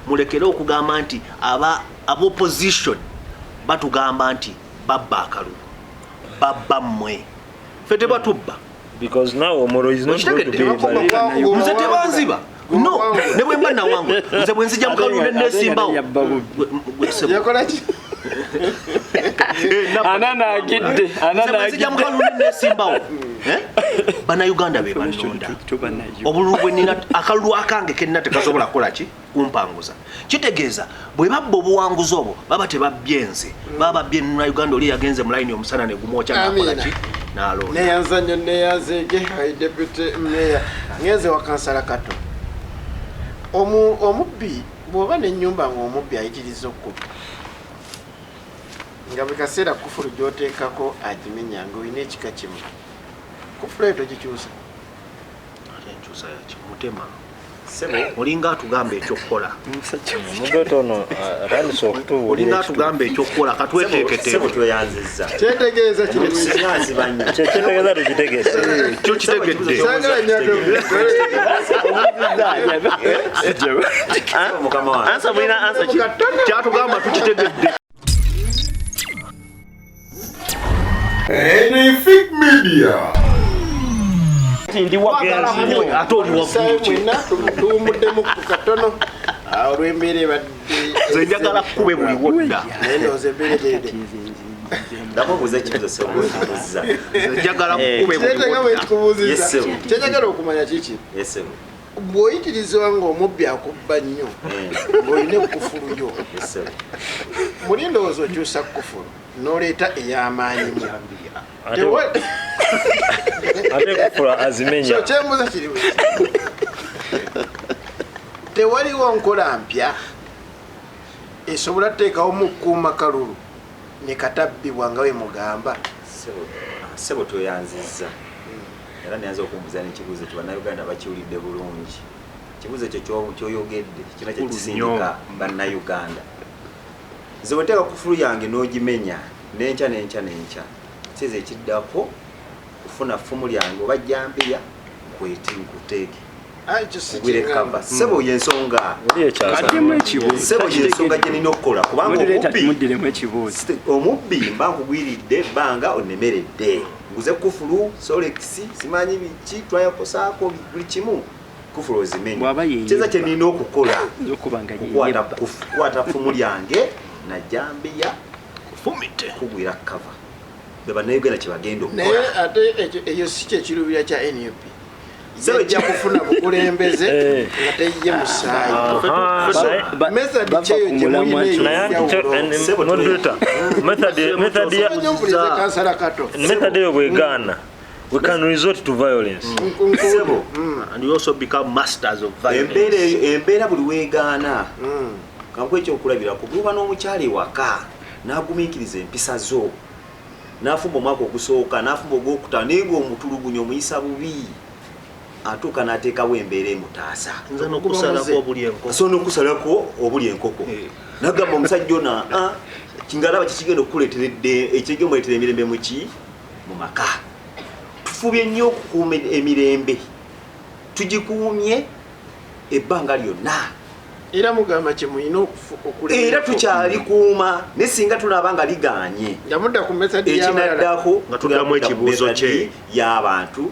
mulekere okugamba nti aba opposition batugamba nti babba akalulu babba mmwe ffe tebatubba because now Omoro is not going to be nze tebanziba no ne bwe mba nawangu nze bwe nzija mu kalulu nesimbawo yakolaki nzija mu kalulu nesimbawo bannayuganda be bannonda obululu bwe nina akalulu akange kenna tekasobola kukolaki kumpanguza kitegeeza bwe babba obuwanguzi obwo baba tebabbye nze baba babbye munnayuganda oli yagenze mu layini omusana ne gumwokya nakolaki n'alonda neyanza nnyo neyanzeege Deputy Mayor ngenze wa kansala Kato omubbi bw'oba n'ennyumba ng'omubbi ayitiriza okkuba nga bwe kaseera kufulu gy'oteekako agimenya ng'olina ekika kimu kufulu eyo togikyusa mbuuza yaki mutema olinga atugamba ekyokukola mudoto ono atandise okutubuulira olinga atugamba ekyokukola katweteeketeko tweyanziza kyetegeeza kyetegeeza tukitegeeza kyo kitegedde ansa mulina ansa kyatugamba tukitegedde Anything Media. ndi wagenzi ate oli waggulu tuwumuddemu ku katono olw'embeera ebadde nze njagala kkube buli wodda naye ndowooza embeera eteredde ndakubuuza ekibuzo sebuuza njagala kkube buli kyetenga bwe kikubuuziza Yes, kyenjagala okumanya kiki yesebo bw'oyitirizibwa ng'omubbi akubba nnyo ng'olina ekkufulu yo yesebo muli ndowooza okyusa kkufulu n'oleeta ey'amaanyimu ate kufula azimenya kyembuza kiriwe tewaliwo nkola mpya esobola tuteekawo mu kkuuma kalulu ne katabbibwa nga we mugamba sebo tweyanziza era neyanza okumbuza n'ekibuuzo kyo bannayuganda bakiwulidde bulungi ekibuuzo ekyo kyoyogedde kina kyekisindika bannayuganda nze weteeka kufulu yange n'ogimenya n'enkya kiza ekiddako kufuna ffumu lyange oba jambiya nkuteeke kugwire kava sebo yensonga sebo yensonga gyenina okukola kubanga omubbi mba nkugwiridde ebbanga onemeredde nguze kufulu solexi simanyi biki twayakosaako buli kimu kufulu ozimenye kiza kyenina okukola kukwata ffumu lyange na jambiya fumite kugwira kava bannayuganda kyebagenda naye okukola ate eyo si kyekirubira kya nup ejja kufuna bukulembeze nga teyye musaayi method kyeyo gyemulinaekansala kato method eyo bwegaana we can resort to violence sebo and you also become masters of violence embeera buli weegaana kanku ekyokulabirako bwuba n'omukyala ewaka n'agumiikiriza empisa zo n'afumba omwaka ogusooka n'afumba ogwokutaano naye ng'omutulugunya omuyisa bubi atuuka n'ateekawo embeera emutaasa so n'okusalako obuli enkoko nagamba omusajja ona kingalaba kikigenda okuleetera emirembe muki mu maka tufubye nnyo okukuuma emirembe tugikuumye ebbanga lyonna era mugamba kyemulina okulera era tukyalikuuma ne singa tulaba nga liganye nga mudda ku method ekinaddako nga tuddamu ekibuuzo kye y'abantu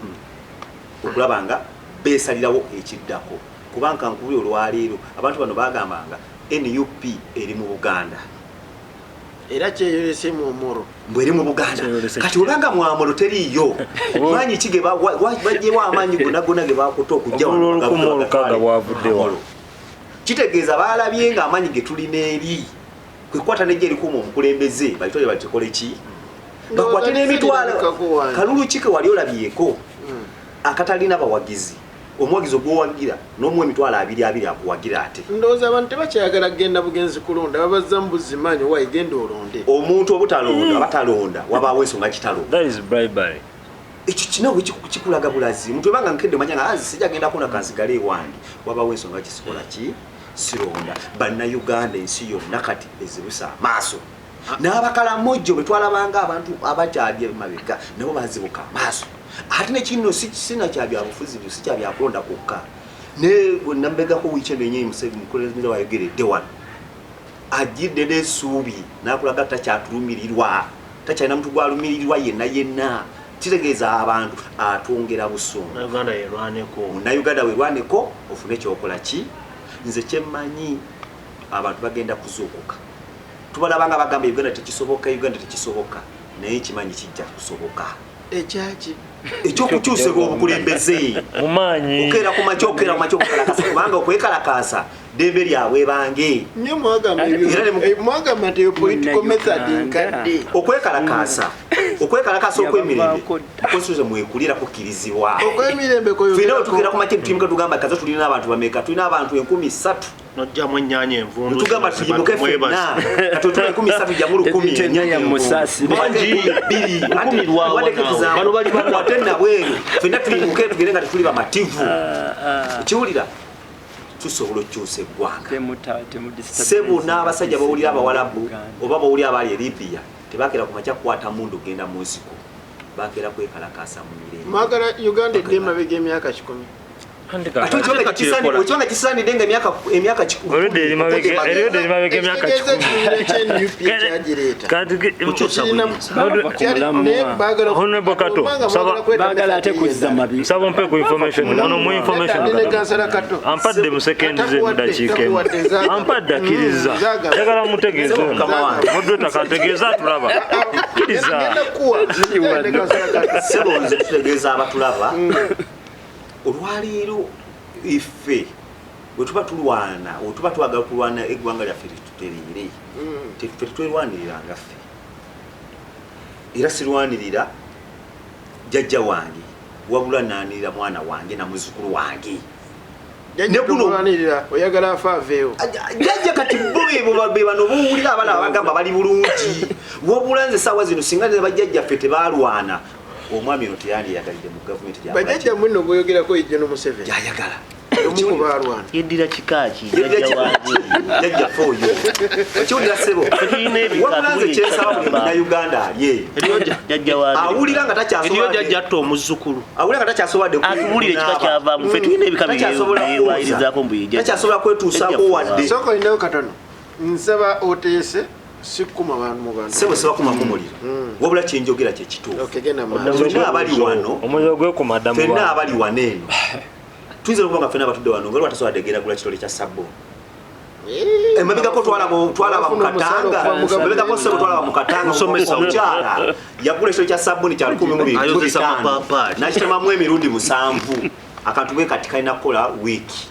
okulaba nga beesalirawo ekiddako kubanga nkubye olwaleero abantu bano bagambanga NUP eri mu Buganda era kyeyolese mu Omoro mbweri mu Buganda kati olanga mu Omoro teriyo manyi kige bajjewo amaanyi gonna ge bakuta okujja olukaga bwavuddewo kitegeeza baalabye nga amaanyi ge tulina eri kwekwata nejja erikuuma omukulembeze bayitole batikole ki bakwate n'emitwalo kalulu kike wali olabyeko akatalina bawagizi omuwagizi ogwowagira n'omuwa emitwalo abiri akuwagira ate ndowooza abantu tebakyayagala kugenda bugenzi kulonda babazza mu buzimanyi wayi genda olonde omuntu obutalonda abatalonda wabaawo ensonga kitalonda ekyo kinawe kikulaga bulazi omuntu ebanga nkedde manya nga sijagendako nakansigala ewange wabaawo ensonga kisikola ki sironda bannayuganda ensi yonna kati ezibusa amaaso n'abakalamojjo bwe twalabanga abantu abakyali emabega nabo bazibuka amaaso ate nekino sinakyabyabufuzi si kyabyakulonda kwokka ne nambegako wiikendo enye mukulembeze wayogeredde wano ajjidde n'essuubi n'akulaga takyatulumirirwa takyalina muntu gwalumirirwa yenna kitegeeza abantu atwongera busungu munnayuganda werwaneko ofune ekyokola ki nze kyemmanyi abantu bagenda kuzuukuka tubalabanga bagamba uganda tekisoboka naye kimanyi kijja kusoboka ekyaki ekyokukyusibwa obukulembeze mumanyi okera ku makya okukalakasa kubanga okwekalakasa ddembe lyabwe bange nyo mwagamba nti eyo political method nkadde okwekalakasa okwekalakasa okwemirembe konstitution mwekulira kukirizibwa okwemirembe ko fino tukira ku maketi twimuka tugamba kaza tulina abantu bameka tulina abantu 13 nojjamu ennyanya envundu tugamba tuyimuke fena katotula 13 jamuru 10 ennyanya musasi bano bali batenda bweru fena tuyimuke tugire nga tuli bamativu kiwulira tusobola okukyusa eggwanga sebo n'abasajja bawulira abawalabu oba bawulira abali e Libya tebakera ku makya kukwata mundu genda mu nsiko bakera kwekalakasa mu mirembe magala Uganda edema bege emyaka 10 Okiwanga kisani denga emyaka 10 Already mabege emyaka 10 Honorable Kato bagala ate kuzza mabi sabo mpe ku information ono mu information ampadde mu seconds z'edakiika ampadde akkiriza njagala mutegeeze muddu takategeeza tulaba akkiriza sebo nze tutegeeza abatulaba olwaleero ife wetuba tulwana wetuba twagala kulwana eggwanga lyaffe litutereere tefe twerwanirira nga ffe era sirwanirira jjajja wange wabula naanirira mwana wange na muzzukulu wange nekunwanirira oyagala afaaveewo jjajja kati bo be bano bowulira abala abagamba bali bulungi wabula nze saawa zino singa ne bajjajjaffe tebaalwana omwami ono teyandiyagalire mu gavumenti bajjajja muno boyogerako ijeno Museveni yayagala omukubalwana yeddira kikaaki jjajja foyo okiwulira sebo wabulanze kyensaba buli munnauganda alye awulira nga takyasoboladde omuzzukulu awulira nga takyasobodde atuwulire kika kyavaamu ffe tulina ebika byewayirizaako mbu takyasobola kwetuusaako wadde sooka olinayo katono nsaba oteese sikuma bantu mu bantu sebo seba kuma mumuliro wabula kyenjogera kye kituufu fenna abali wano omuliro gwe ku madamu fenna abali wano eno tuyinza okuba nga fenna abatudde wano nga lwatasobola degera kitole kya sabbo emabegako twalaba mu katanga emabegako sebo twalaba mu katanga omukyala yagula ekitole kya sabbuni kya 125 nakitemamu emirundi 7 akantu ke kati kalina kukola wiiki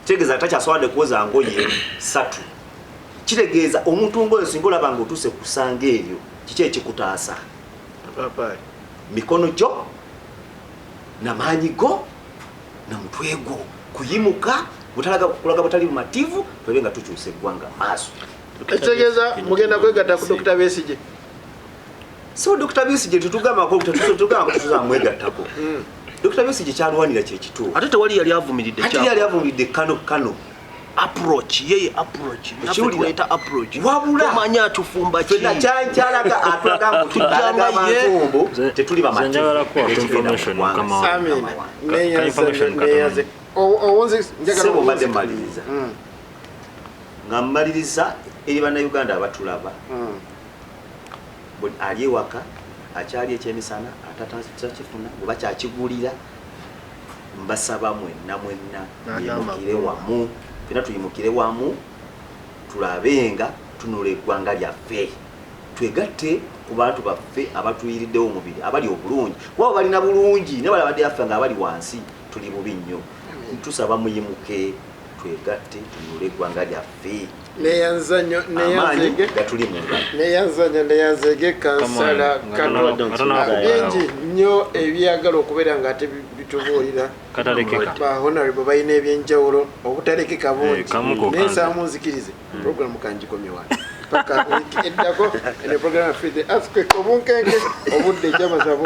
kitegeeza takyasobola kuwoza ngoye 3 kitegeeza omuntu ngoyo singa olaba nga otuuse kusanga ebyo kiki ekikutaasa mikono gyo n'amaanyi go na mutwe gwo kuyimuka kulaga butali bumativu twebe nga tukyusa eggwanga maaso ekitegeeza mugenda kwegatta ku Dr. Besigye so Dr. Besigye tutugamba ko tuzamwegattako Dr. Besigye kyalwanira kye kituufu ate tewali yali avumiridde kano approach yeye approach nakuleta approach wabula manya tufumba ki fena kyalaga atulaga mutulaga bantumbo tetuli bamati information kama neyaze owonze njagala mbadde maliriza ngamaliriza eri bannayuganda abatulaba ali ewaka akyali ekyemisana atatakifuna oba kyakigulira mbasaba mwenna yimukire wamu fena tuyimukire wamu tulabenga tunula eggwanga lyaffe twegatte ku bantu baffe abatuyiriddewo omubiri abali obulungi wabo balina bulungi ne bala badde yaffe nga abali wansi tuli bubi nnyo tusaba muyimuke twegatte tunula eggwanga lyaffe neyanzanya kansala bingi nnyo ebyagala okubeera nga ate bitubuulira honorable balina ebyenjawulo obutalekeka bungi nensaamu nzikirize programu kangikomye wano paka eddako ene programu yaffe the earthquake obunkenke obudde ekyamaza